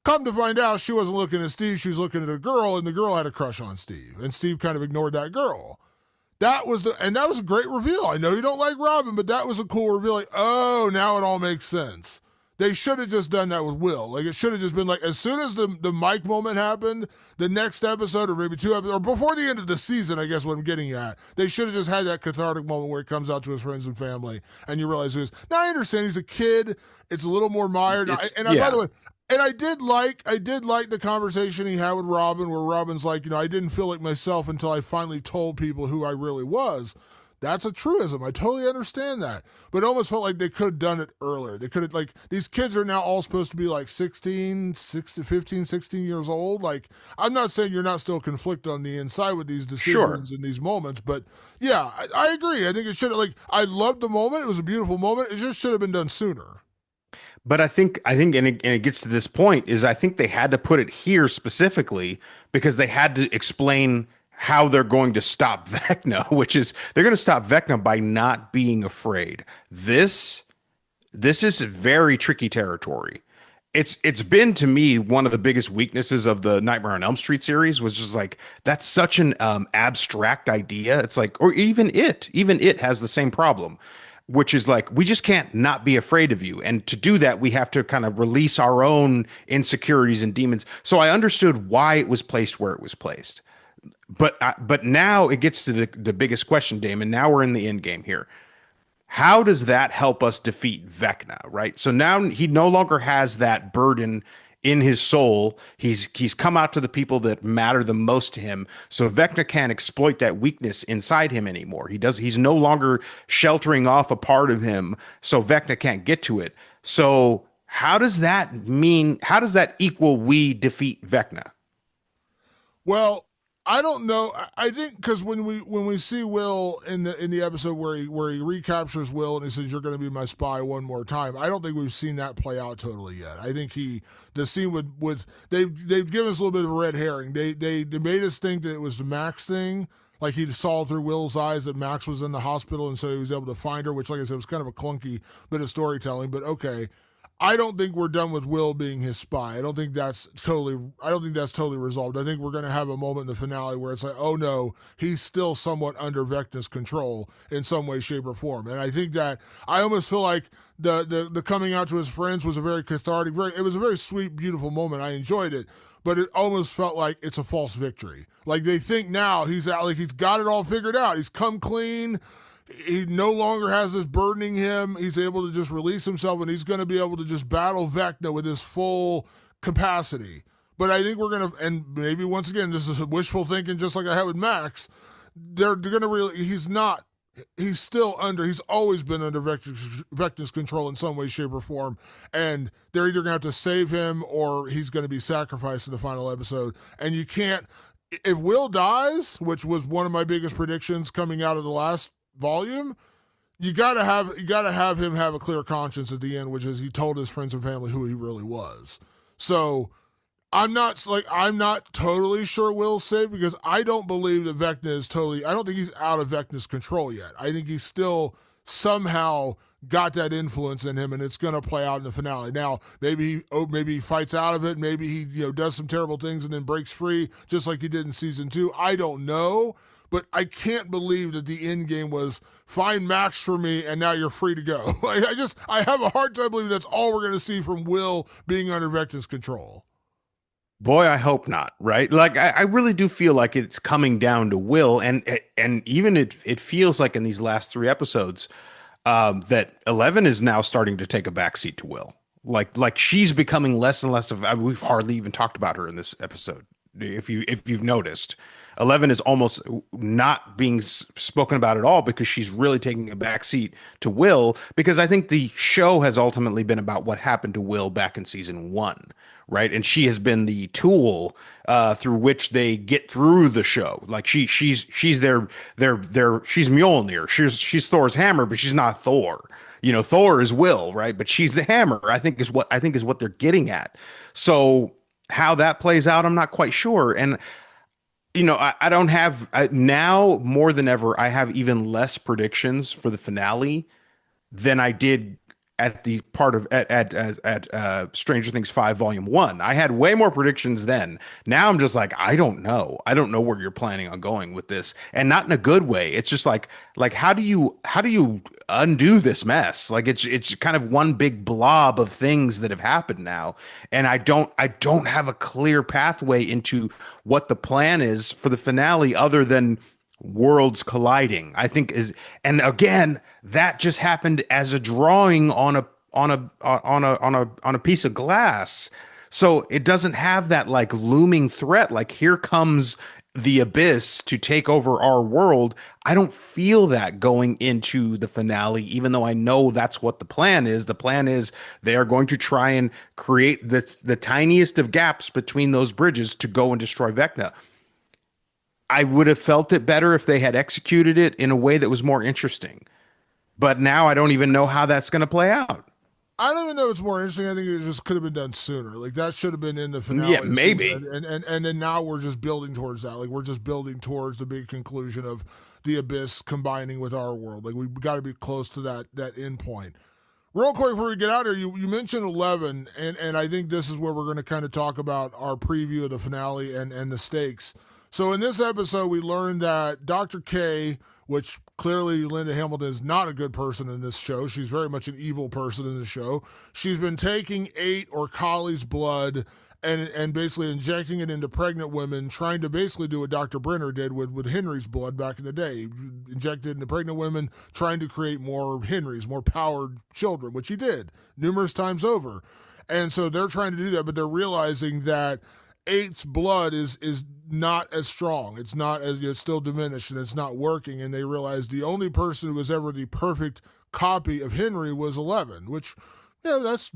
Come to find out, she wasn't looking at Steve, she was looking at a girl, and the girl had a crush on Steve. And Steve kind of ignored that girl. That was a great reveal. I know you don't like Robin, but that was a cool reveal. Like, oh, now it all makes sense. They should have just done that with Will. Like, it should have just been like, as soon as the Mike moment happened, the next episode or maybe 2 episodes, or before the end of the season, I guess what I'm getting at, they should have just had that cathartic moment where he comes out to his friends and family and you realize who he is. Now, I understand he's a kid. It's a little more mired. By the way, and I did like the conversation he had with Robin where Robin's like, I didn't feel like myself until I finally told people who I really was. That's a truism. I totally understand that. But it almost felt like they could have done it earlier. They could have, like, these kids are now all supposed to be like 15, 16 years old. Like, I'm not saying you're not still conflicted on the inside with these decisions in these moments, but yeah, I agree. I think it should have, like, I loved the moment. It was a beautiful moment. It just should have been done sooner. But I think, and it gets to this point is I think they had to put it here specifically because they had to explain how they're going to stop Vecna, which is they're going to stop Vecna by not being afraid. This is very tricky territory. It's been to me one of the biggest weaknesses of the Nightmare on Elm Street series was just like that's such an abstract idea. It's like, or even it has the same problem, which is like we just can't not be afraid of you, and to do that we have to kind of release our own insecurities and demons. So I understood why it was placed where it was placed. But now it gets to the biggest question, Damon. Now we're in the end game here. How does that help us defeat Vecna, right? So now he no longer has that burden in his soul. He's come out to the people that matter the most to him. So Vecna can't exploit that weakness inside him anymore. He's no longer sheltering off a part of him, so Vecna can't get to it. So how does that equal we defeat Vecna? Well, I don't know. I think because when we see Will in the episode where he recaptures Will and he says you're going to be my spy one more time, I don't think we've seen that play out totally yet. I think the scene with they've given us a little bit of a red herring. They made us think that it was the Max thing, like he saw through Will's eyes that Max was in the hospital and so he was able to find her, which, like I said, was kind of a clunky bit of storytelling. But okay, I don't think we're done with Will being his spy. I don't think that's totally resolved. I think we're going to have a moment in the finale where it's like, oh no, he's still somewhat under Vecna's control in some way, shape, or form. And I think that I almost feel like the coming out to his friends was a very cathartic, it was a very sweet, beautiful moment. I enjoyed it. But it almost felt like it's a false victory. Like they think now he's out, like he's got it all figured out. He's come clean. He no longer has this burdening him. He's able to just release himself, and he's going to be able to just battle Vecna with his full capacity. But I think we're going to, and maybe once again, this is wishful thinking, just like I had with Max. They're going to really, he's still under, he's always been under Vecna's control in some way, shape, or form. And they're either going to have to save him or he's going to be sacrificed in the final episode. And you can't, if Will dies, which was one of my biggest predictions coming out of the last volume, you gotta have him have a clear conscience at the end, which is he told his friends and family who he really was. So I'm not totally sure Will's safe because I don't believe that Vecna is totally. I don't think he's out of Vecna's control yet. I think he's still somehow got that influence in him, and it's going to play out in the finale. Now, maybe he fights out of it. Maybe he does some terrible things and then breaks free, just like he did in season 2. I don't know. But I can't believe that the end game was find Max for me and now you're free to go. I have a hard time believing that's all we're going to see from Will being under Vecna's control. Boy, I hope not, right? Like I really do feel like it's coming down to Will, and even it feels like in these last 3 episodes that 11 is now starting to take a backseat to Will. Like she's becoming less and less of. We've hardly even talked about her in this episode. If you've noticed, 11 is almost not being spoken about at all because she's really taking a backseat to Will, because I think the show has ultimately been about what happened to Will back in season 1, right? And she has been the tool through which they get through the show. Like she's she's Mjolnir. She's Thor's hammer, but she's not Thor. Thor is Will, right? But she's the hammer. I think is what they're getting at. So how that plays out, I'm not quite sure. And I don't have now more than ever. I have even less predictions for the finale than I did at the part of at Stranger Things 5 Volume 1. I had way more predictions then. Now I'm just like, I don't know. I don't know where you're planning on going with this, and not in a good way. It's just like how do you undo this mess? Like it's kind of one big blob of things that have happened now, and I don't have a clear pathway into what the plan is for the finale other than worlds colliding. I think and again, that just happened as a drawing on a piece of glass. So it doesn't have that like looming threat, like here comes the abyss to take over our world. I don't feel that going into the finale, even though I know that's what the plan is. The plan is they are going to try and create the tiniest of gaps between those bridges to go and destroy Vecna. I would have felt it better if they had executed it in a way that was more interesting. But now I don't even know how that's going to play out. I don't even know if it's more interesting. I think it just could have been done sooner. Like that should have been in the finale. Yeah, maybe. And then now we're just building towards that. Like we're just building towards the big conclusion of the abyss combining with our world. Like we've got to be close to that end point. Real quick before we get out here, you mentioned 11, and I think this is where we're going to kind of talk about our preview of the finale and the stakes. So in this episode, we learned that Dr. K, which clearly Linda Hamilton is not a good person in this show. She's very much an evil person in the show. She's been taking 8 or Collie's blood and basically injecting it into pregnant women, trying to basically do what Dr. Brenner did with Henry's blood back in the day. Injected into pregnant women, trying to create more Henrys, more powered children, which he did numerous times over. And so they're trying to do that, but they're realizing that 8's blood is not as strong. It's not as, it's still diminished and it's not working. And they realized the only person who was ever the perfect copy of Henry was 11, which, that's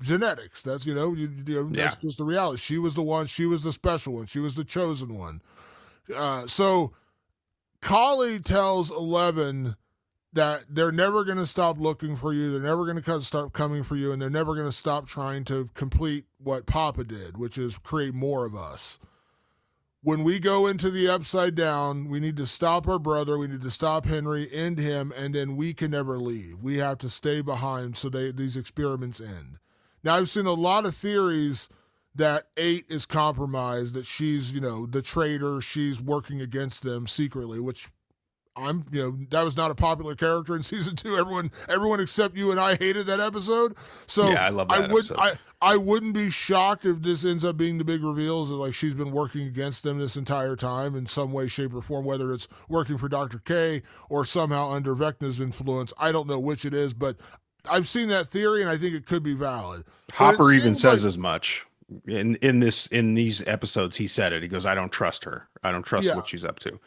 genetics. That's, that's just the reality. She was the one, she was the special one. She was the chosen one. So Collie tells 11 that they're never going to stop looking for you. They're never going to stop coming for you. And they're never going to stop trying to complete what Papa did, which is create more of us. When we go into the upside down, we need to stop our brother. We need to stop Henry, end him, and then we can never leave. We have to stay behind so these experiments end. Now I've seen a lot of theories that 8 is compromised, that she's, the traitor, she's working against them secretly, which that was not a popular character in season 2. Everyone except you and I hated that episode. So Yeah, I love I that would episode. I wouldn't be shocked if this ends up being the big reveal, is that like she's been working against them this entire time in some way, shape, or form, whether it's working for Dr. K or somehow under Vecna's influence. I don't know which it is, but I've seen that theory and I think it could be valid. But it Hopper even seems like says as much in these episodes. He said it. He goes, "I don't trust her. I don't trust yeah. what she's up to."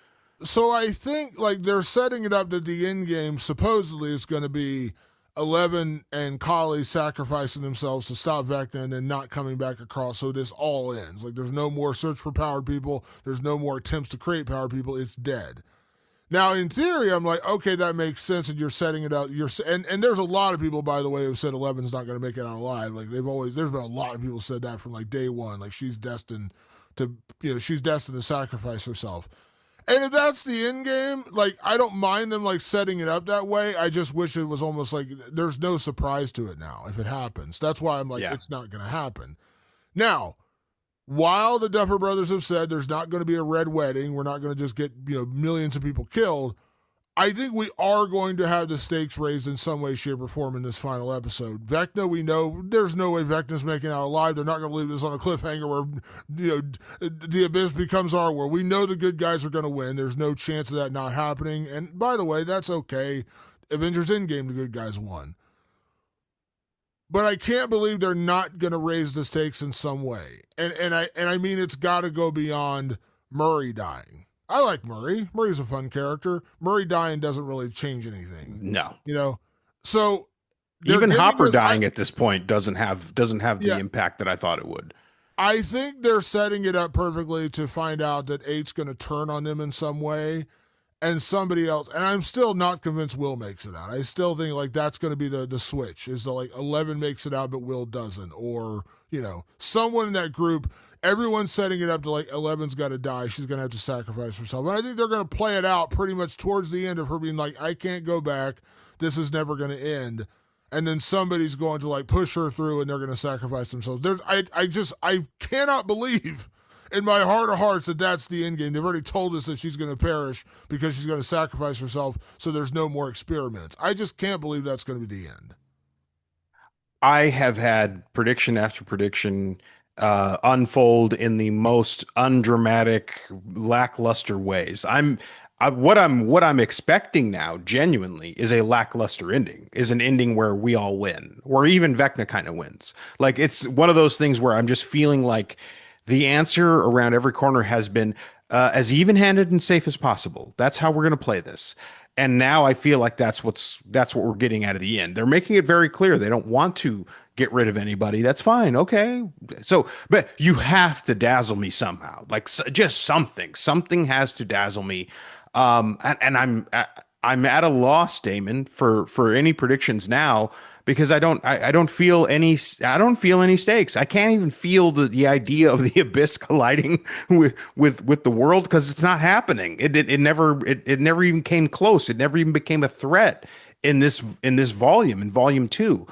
So I think like they're setting it up that the end game supposedly is going to be 11 and Kali sacrificing themselves to stop Vecna and then not coming back across. So this all ends. Like there's no more search for powered people. There's no more attempts to create powered people. It's dead. Now, in theory, I'm like, okay, that makes sense, and you're setting it out. And there's a lot of people, by the way, who said Eleven's not going to make it out alive. Like there's been a lot of people said that from like day one. Like she's destined to sacrifice herself. And if that's the end game, like I don't mind them like setting it up that way. I just wish it was almost like there's no surprise to it now if it happens. That's why I'm like, Yeah. it's not going to happen. Now, while the Duffer Brothers have said there's not going to be a red wedding, we're not going to just get millions of people killed. I think we are going to have the stakes raised in some way, shape, or form in this final episode. Vecna, we know there's no way Vecna's making out alive. They're not going to leave this on a cliffhanger where the abyss becomes our world. We know the good guys are going to win. There's no chance of that not happening. And by the way, that's okay. Avengers Endgame, the good guys won. But I can't believe they're not going to raise the stakes in some way. And I mean it's got to go beyond Murray dying. I like Murray. Murray's a fun character. Murray dying doesn't really change anything. No. So even Hopper dying at this point doesn't have the impact that I thought it would. I think they're setting it up perfectly to find out that 8's going to turn on them in some way, and somebody else. And I'm still not convinced Will makes it out. I still think like that's going to be the switch, is that like 11 makes it out but Will doesn't, or someone in that group. Everyone's setting it up to like 11's got to die. She's going to have to sacrifice herself. And I think they're going to play it out pretty much towards the end of her being like, I can't go back. This is never going to end. And then somebody's going to like push her through and they're going to sacrifice themselves. I cannot believe in my heart of hearts that that's the end game. They've already told us that she's going to perish because she's going to sacrifice herself so there's no more experiments. I just can't believe that's going to be the end. I have had prediction after prediction unfold in the most undramatic, lackluster ways. What I'm expecting now, genuinely, is a lackluster ending. Is an ending where we all win, or even Vecna kind of wins. Like it's one of those things where I'm just feeling like the answer around every corner has been as even-handed and safe as possible. That's how we're going to play this. And now I feel like that's what we're getting out of the end. They're making it very clear they don't want to get rid of anybody. That's fine. Okay. So, but you have to dazzle me somehow. Like just something. Something has to dazzle me. And I'm at a loss, Damon, for any predictions now, because I don't feel any stakes. I can't even feel the idea of the abyss colliding with the world, because it's not happening. It never even came close. It never even became a threat in this volume, in volume 2.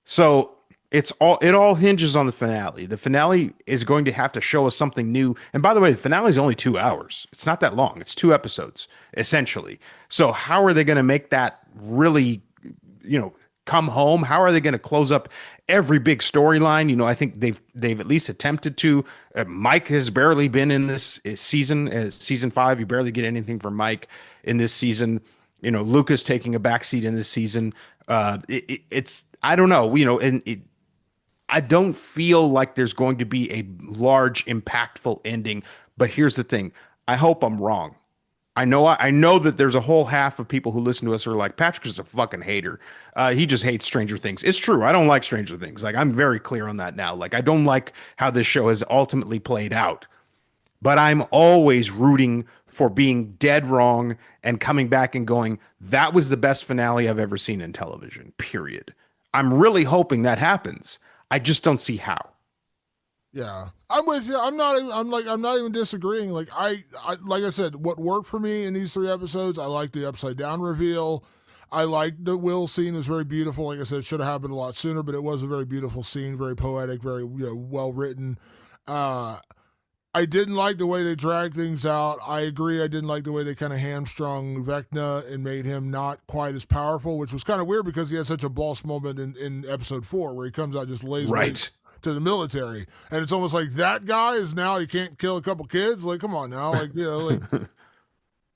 So it all hinges on the finale. The finale is going to have to show us something new. And by the way, the finale is only 2 hours. It's not that long. It's 2 episodes essentially. So how are they going to make that really, come home? How are they going to close up every big storyline? I think they've at least attempted to. Mike has barely been in this season, season 5. You barely get anything from Mike in this season. Luca's taking a backseat in this season. It's I don't know. I don't feel like there's going to be a large, impactful ending. But here's the thing. I hope I'm wrong. I know that there's a whole half of people who listen to us who are like, Patrick is a fucking hater. He just hates Stranger Things. It's true. I don't like Stranger Things. Like, I'm very clear on that now. Like, I don't like how this show has ultimately played out. But I'm always rooting for being dead wrong and coming back and going, that was the best finale I've ever seen in television, period. I'm really hoping that happens. I just don't see how. Yeah, I'm with you. I'm not even disagreeing. Like I said, what worked for me in these 3 episodes, I like the upside down reveal. I liked the Will scene. It was very beautiful. Like I said, it should have happened a lot sooner, but it was a very beautiful scene, very poetic, very well written. Uh, I didn't like the way they dragged things out. I agree. I didn't like the way they kind of hamstrung Vecna and made him not quite as powerful, which was kind of weird because he had such a boss moment in episode 4 where he comes out just lays Right. to the military, and it's almost like that guy is now he can't kill a couple kids. Like, come on now, like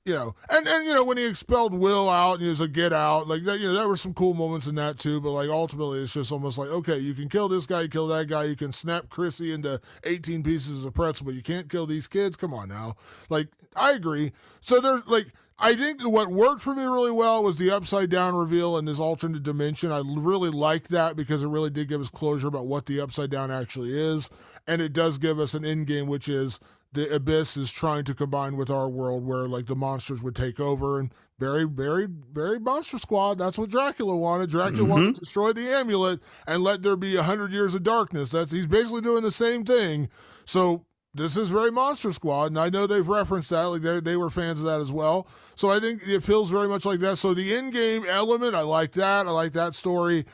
and when he expelled Will out and he was like, get out, like that, there were some cool moments in that too, but like ultimately it's just almost like, okay, you can kill this guy, you kill that guy, you can snap Chrissy into 18 pieces of pretzel, but you can't kill these kids. Come on now. Like, I agree. So there's like, I think what worked for me really well was the upside down reveal in this alternate dimension. I really liked that because it really did give us closure about what the upside down actually is. And it does give us an end game, which is the abyss is trying to combine with our world where like the monsters would take over and very, very, very monster squad. That's what Dracula wanted. Dracula wanted to destroy the amulet and let there be 100 years of darkness. He's basically doing the same thing. So this is very Monster Squad, and I know they've referenced that. Like they were fans of that as well. So I think it feels very much like that. So the in-game element, I like that. I like that story.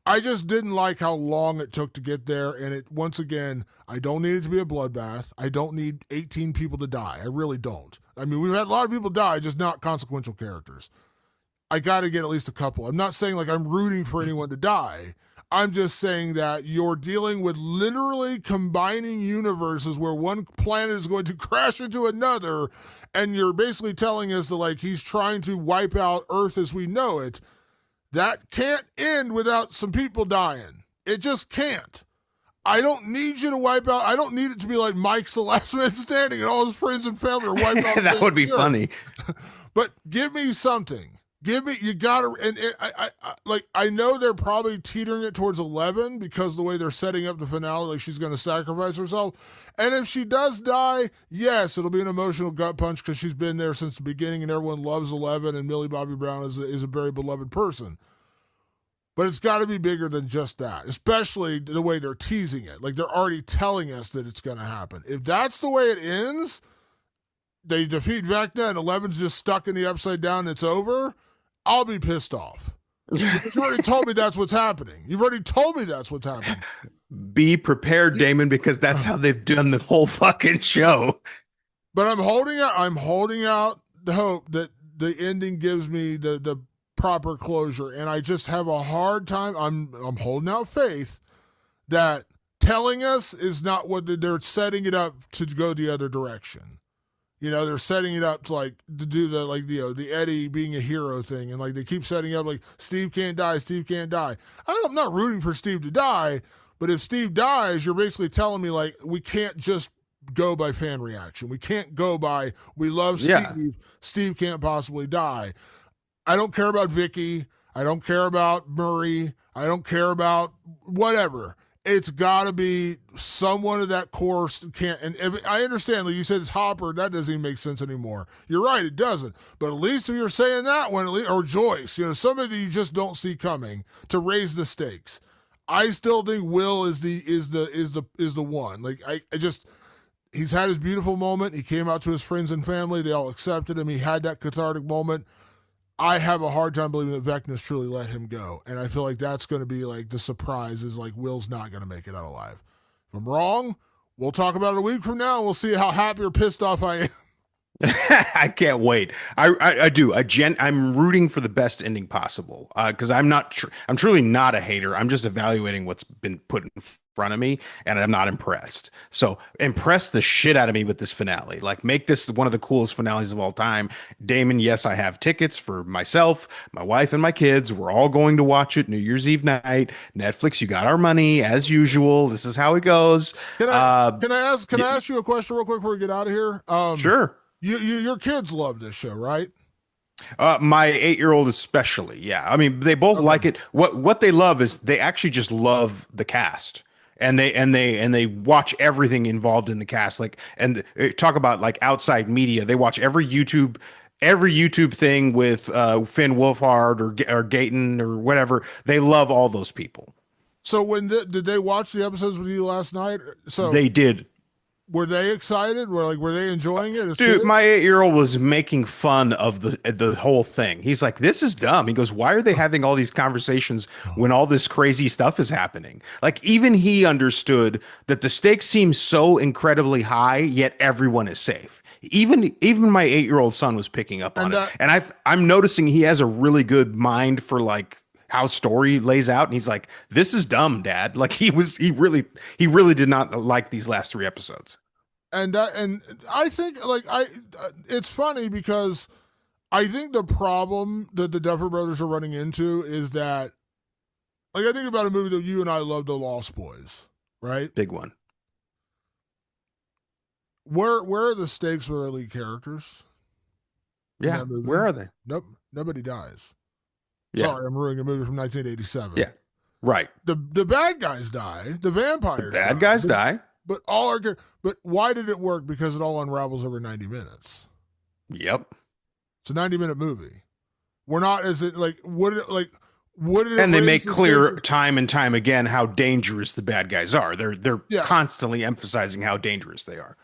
I just didn't like how long it took to get there. And it once again, I don't need it to be a bloodbath. I don't need 18 people to die. I really don't. I mean, we've had a lot of people die, just not consequential characters. I got to get at least a couple. I'm not saying like I'm rooting for anyone to die. I'm just saying that you're dealing with literally combining universes where one planet is going to crash into another, and you're basically telling us that like he's trying to wipe out Earth as we know it. That can't end without some people dying. It just can't. I don't need you to wipe out. I don't need it to be like Mike's the last man standing and all his friends and family are wiped out. That would be funny. But give me something. Give me, you gotta, and I know they're probably teetering it towards 11 because of the way they're setting up the finale, like she's going to sacrifice herself. And if she does die, yes, it'll be an emotional gut punch because she's been there since the beginning and everyone loves 11 and Millie Bobby Brown is a very beloved person. But it's got to be bigger than just that, especially the way they're teasing it. Like they're already telling us that it's going to happen. If that's the way it ends, they defeat Vecna and 11's just stuck in the upside down and it's over, I'll be pissed off. You've already told me that's what's happening. You've already told me that's what's happening. Be prepared, Damon, because that's how they've done the whole fucking show. But I'm holding out the hope that the ending gives me the proper closure, and I just have a hard time. I'm holding out faith that telling us is not what they're setting it up to go the other direction. They're setting it up to do the Eddie being a hero thing. And like, they keep setting up like Steve can't die. Steve can't die. I'm not rooting for Steve to die, but if Steve dies, you're basically telling me like, we can't just go by fan reaction. We can't go by, we love Steve. Yeah. Steve can't possibly die. I don't care about Vicky. I don't care about Murray. I don't care about whatever. It's got to be someone of that course can't. And I understand, like you said, it's Hopper. That doesn't even make sense anymore. You're right, it doesn't. But at least if you're saying that one, or Joyce, somebody you just don't see coming to raise the stakes. I still think Will is the one. Like I just, he's had his beautiful moment. He came out to his friends and family. They all accepted him. He had that cathartic moment. I have a hard time believing that Vecna's truly let him go. And I feel like that's going to be like the surprise is like Will's not going to make it out alive. If I'm wrong, we'll talk about it a week from now and we'll see how happy or pissed off I am. I can't wait. I do. I'm rooting for the best ending possible because I'm truly not a hater. I'm just evaluating what's been put in front of me and I'm not impressed. So impress the shit out of me with this finale. Like make this one of the coolest finales of all time. Damon, yes, I have tickets for myself, my wife and my kids. We're all going to watch it New Year's Eve night. Netflix, you got our money as usual. This is how it goes. Can I ask you a question real quick before we get out of here? Sure. Your kids love this show, right? My 8-year-old especially. Yeah. I mean, they both like it. What they love is they actually just love the cast. And they watch everything involved in the cast. Like, and talk about like outside media. They watch every YouTube thing with Finn Wolfhard or Gayton or whatever. They love all those people. So did they watch the episodes with you last night? So they did. were they excited? Were they enjoying it as Dude, my kids? 8-year-old was making fun of the whole thing. He's like, "This is dumb." He goes, "Why are they having all these conversations when all this crazy stuff is happening?" Like even he understood that the stakes seem so incredibly high, yet everyone is safe. Even my 8-year-old son was picking up on And it, and I'm noticing he has a really good mind for like how story lays out, and he's like, "This is dumb, Dad." Like he really did not like these last 3 episodes. and I think it's funny because I think the problem that the Duffer Brothers are running into is that I think about a movie that you and I love, The Lost Boys, right? Big one. Where are the stakes for the lead characters in Yeah, that movie? where are they? Nope, nobody dies. Yeah. Sorry, I'm ruining a movie from 1987. Yeah. Right. The bad guys die, the The vampires bad die, guys die. but all are good. But why did it work? Because it all unravels over 90 minutes. Yep. It's a 90-minute movie. We're not as it like would it And they raise make the clear stakes? time and time again how dangerous the bad guys are. They're Yeah, constantly emphasizing how dangerous they are.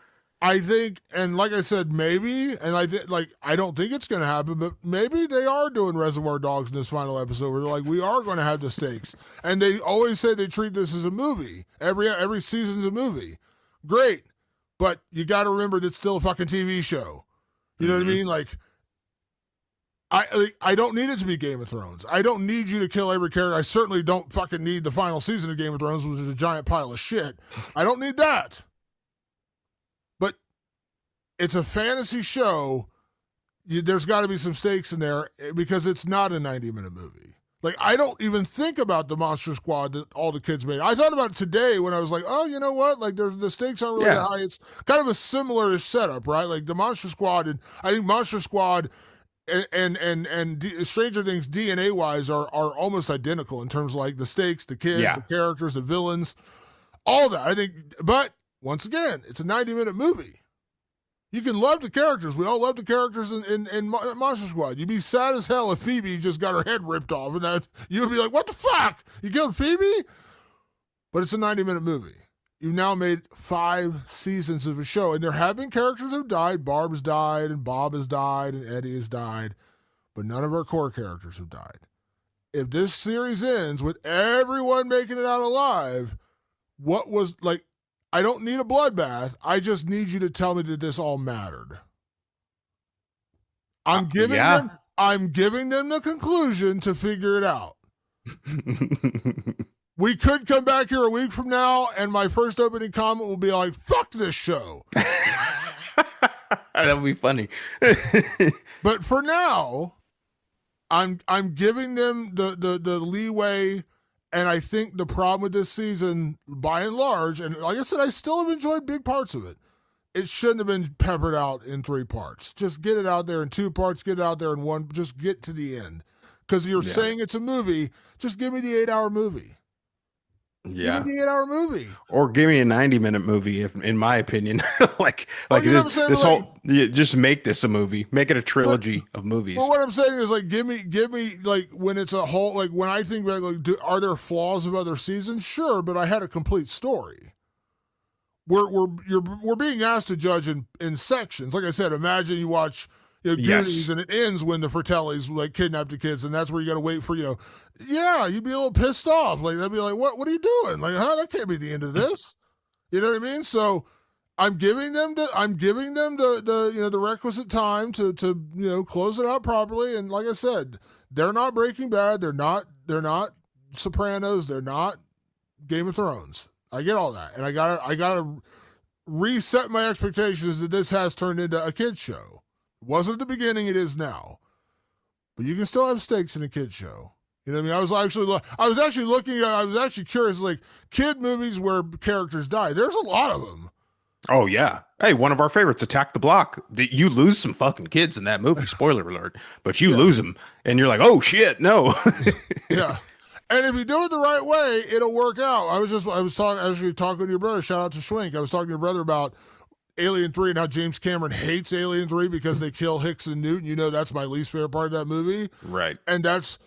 I think, and like I said, maybe, and I don't think it's going to happen, but maybe they are doing Reservoir Dogs in this final episode where they're like, we are going to have the stakes, and they always say they treat this as a movie. Every season's a movie. Great, but you got to remember that's still a fucking TV show. You know what I mean? Like, I don't need it to be Game of Thrones. I don't need you to kill every character. I certainly don't fucking need the final season of Game of Thrones, which is a giant pile of shit. I don't need that. But it's a fantasy show. There's got to be some stakes in there because it's not a 90-minute movie. Like, I don't even think about the Monster Squad that all the kids made. I thought about it today when I was like, oh, you know what? Like, the stakes aren't really that high. It's kind of a similar setup, right? Like, the Monster Squad, and I think Monster Squad and Stranger Things DNA wise are almost identical in terms of like the stakes, the kids, the characters, the villains, all that. I think, but once again, it's a 90-minute movie. You can love the characters. We all love the characters in Monster Squad. You'd be sad as hell if Phoebe just got her head ripped off, and that you'd be like, "What the fuck? You killed Phoebe?" But it's a 90-minute movie. You've now made 5 seasons of a show, and there have been characters who've died. Barb's died, and Bob has died, and Eddie has died, but none of our core characters have died. If this series ends with everyone making it out alive, what was like? I don't need a bloodbath. I just need you to tell me that this all mattered. I'm giving them the conclusion to figure it out. We could come back here a week from now, and my first opening comment will be like, "Fuck this show." That would be funny. But for now, I'm giving them the leeway. And I think the problem with this season, by and large, and like I said, I still have enjoyed big parts of it. It shouldn't have been peppered out in 3 parts. Just get it out there in 2 parts, get it out there in 1, just get to the end. Because you're saying it's a movie, just give me the 8-hour movie. Yeah. Give me the 8-hour movie. Or give me a 90-minute movie, in my opinion. like you know what I'm saying? this whole just make this a movie. Make it a trilogy of movies. Well, what I'm saying is like give me like when it's a whole, like when I think about like are there flaws of other seasons? Sure, but I had a complete story. We're being asked to judge in sections. Like I said, imagine you watch Goonies and it ends when the Fratellis like kidnap the kids, and that's where you got to wait for yeah, you'd be a little pissed off. Like they'd be like, what are you doing? Like, that can't be the end of this. You know what I mean? So I'm giving them the requisite time to close it out properly. And like I said, they're not Breaking Bad. They're not Sopranos. They're not Game of Thrones. I get all that, and I gotta reset my expectations that this has turned into a kids show. It wasn't at the beginning. It is now, but you can still have stakes in a kids show. You know what I mean? I was actually curious, like kid movies where characters die. There's a lot of them. Oh yeah. Hey, one of our favorites, Attack the Block. You lose some fucking kids in that movie. Spoiler alert. But you lose them, and you're like, oh shit, no. Yeah. And if you do it the right way, it'll work out. I was talking to your brother. Shout out to Schwink. I was talking to your brother about Alien 3 and how James Cameron hates Alien 3 because they kill Hicks and Newton. That's my least favorite part of that movie. Right. And that's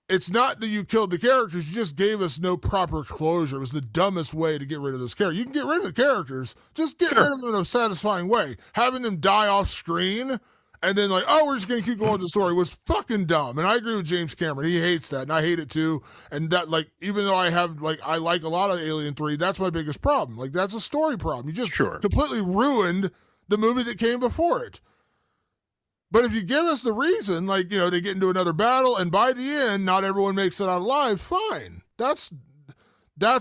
it's not that you killed the characters, you just gave us no proper closure. It was the dumbest way to get rid of those characters. You can get rid of the characters, just get rid Sure. of them in a satisfying way. Having them die off screen and then like, oh, we're just gonna keep going with the story was fucking dumb. And I agree with James Cameron. He hates that, and I hate it too. And that, like, even though I like a lot of Alien 3, that's my biggest problem. Like, that's a story problem. You just Sure. completely ruined the movie that came before it. But if you give us the reason, like, they get into another battle, and by the end, not everyone makes it out alive, fine. That's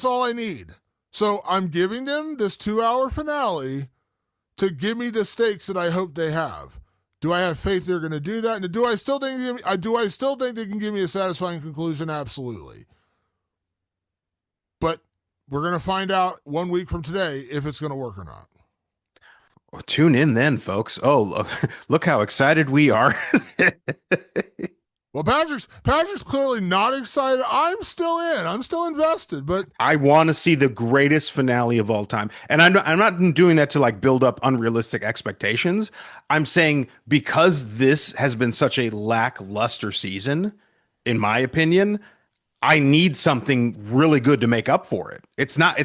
all I need. So I'm giving them this 2-hour finale to give me the stakes that I hope they have. Do I have faith they're going to do that? And do I still think they can give me a satisfying conclusion? Absolutely. But we're going to find out 1 week from today if it's going to work or not. Well, tune in then, folks. Oh, look how excited we are. Well, Patrick's clearly not excited. I'm still in. I'm still invested, but I want to see the greatest finale of all time. And I'm not doing that to like build up unrealistic expectations. I'm saying because this has been such a lackluster season, in my opinion, I need something really good to make up for it. It's not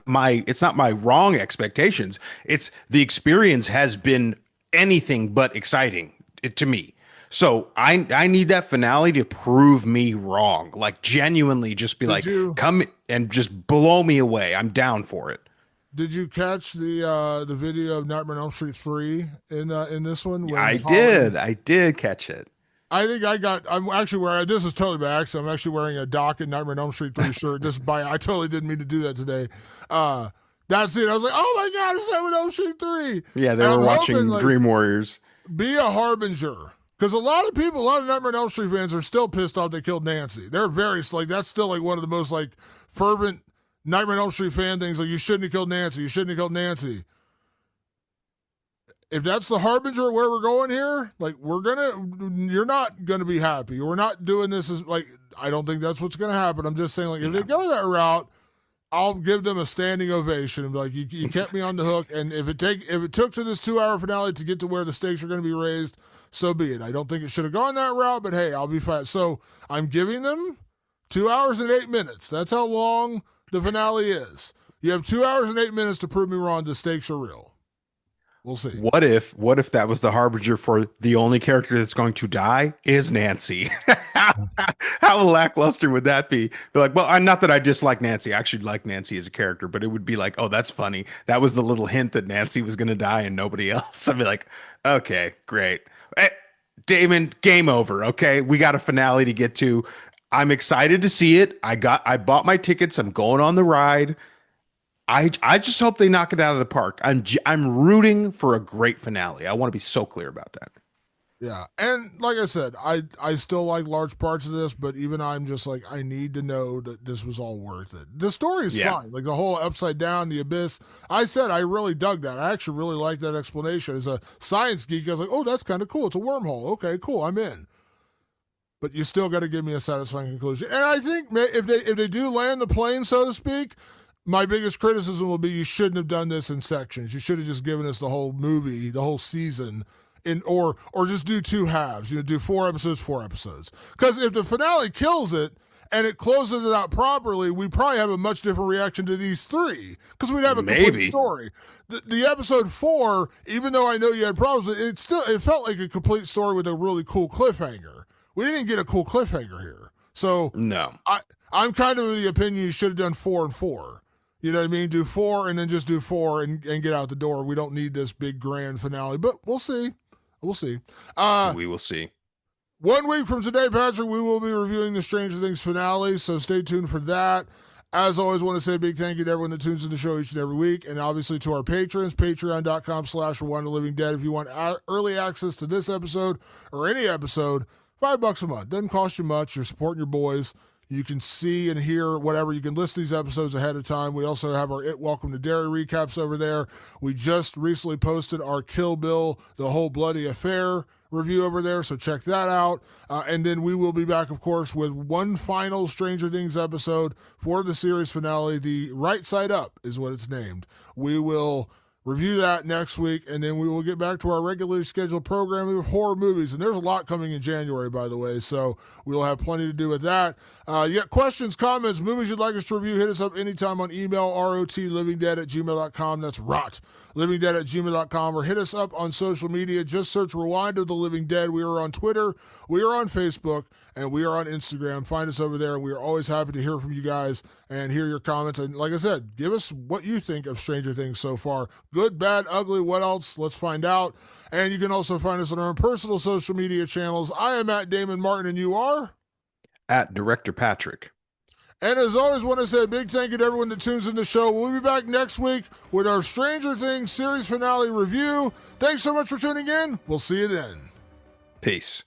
my wrong expectations. It's the experience has been anything but exciting to me. So I need that finale to prove me wrong. Like genuinely just be like, come and just blow me away. I'm down for it. Did you catch the video of Nightmare on Elm Street 3 in this one? I did. I did catch it. I think I'm actually wearing, this is totally by accident, I'm actually wearing a Doc and Nightmare on Elm Street 3 shirt. I totally didn't mean to do that today. That's it. I was like, oh my God, it's Nightmare on Elm Street 3. Yeah, they were watching Dream Warriors. Be a harbinger. Because a lot of Nightmare on Elm Street fans are still pissed off they killed Nancy. They're very, like, that's still like one of the most like fervent Nightmare on Elm Street fan things. Like, you shouldn't have killed Nancy. You shouldn't have killed Nancy. If that's the harbinger of where we're going here, like, you're not gonna be happy. We're not doing this as like, I don't think that's what's gonna happen. I'm just saying, like, if they go that route, I'll give them a standing ovation and be like, you kept me on the hook. And if it took to this 2-hour finale to get to where the stakes are going to be raised, so be it. I don't think it should have gone that route, but hey, I'll be fine. So I'm giving them 2 hours and 8 minutes. That's how long the finale is. You have 2 hours and 8 minutes to prove me wrong. The stakes are real. We'll see. What if that was the harbinger for the only character that's going to die is Nancy? How lackluster would that be? Be like, well, I'm not that I dislike Nancy. I actually like Nancy as a character, but it would be like, oh, that's funny. That was the little hint that Nancy was going to die and nobody else. I'd be like, okay, great. Hey, Damon, game over. Okay, we got a finale to get to. I'm excited to see it. I bought my tickets. I'm going on the ride. I just hope they knock it out of the park. I'm rooting for a great finale. I want to be so clear about that. Yeah, and like I said, I still like large parts of this, but even I'm just like, I need to know that this was all worth it. The story is fine, like the whole upside down, the abyss. I said I really dug that. I actually really liked that explanation. As a science geek, I was like, oh, that's kind of cool. It's a wormhole. Okay, cool. I'm in. But you still got to give me a satisfying conclusion. And I think if they do land the plane, so to speak, my biggest criticism will be you shouldn't have done this in sections. You should have just given us the whole movie, the whole season, or just do 2 halves. Do 4 episodes, 4 episodes. Because if the finale kills it and it closes it out properly, we probably have a much different reaction to these 3 because we'd have a complete story. The episode 4, even though I know you had problems, it felt like a complete story with a really cool cliffhanger. We didn't get a cool cliffhanger here, so no. I'm kind of of the opinion you should have done 4 and 4. You know what I mean? Do 4 and then just do 4 and get out the door. We don't need this big grand finale, but we'll see. We'll see. We will see. 1 week from today, Patrick, we will be reviewing the Stranger Things finale, so stay tuned for that. As always, want to say a big thank you to everyone that tunes in the show each and every week, and obviously to our patrons, patreon.com/RwandaLivingDead. If you want early access to this episode or any episode, $5 a month. Doesn't cost you much. You're supporting your boys. You can see and hear whatever. You can list these episodes ahead of time. We also have our Welcome to Derry recaps over there. We just recently posted our Kill Bill, The Whole Bloody Affair review over there, so check that out. And then we will be back, of course, with one final Stranger Things episode for the series finale. The Right Side Up is what it's named. We will review that next week, and then we will get back to our regularly scheduled programming of horror movies. And there's a lot coming in January, by the way, so we will have plenty to do with that. You got questions, comments, movies you'd like us to review, hit us up anytime on email, rotlivingdead@gmail.com. That's livingdead@gmail.com, or hit us up on social media. Just search Rewind of the Living Dead. We are on Twitter, we are on Facebook, and we are on Instagram. Find us over there. We are always happy to hear from you guys and hear your comments. And like I said, give us what you think of Stranger Things so far. Good, bad, ugly, what else? Let's find out. And you can also find us on our own personal social media channels. I am at Damon Martin, and you are? At Director Patrick. And as always, want to say a big thank you to everyone that tunes in the show. We'll be back next week with our Stranger Things series finale review. Thanks so much for tuning in. We'll see you then. Peace.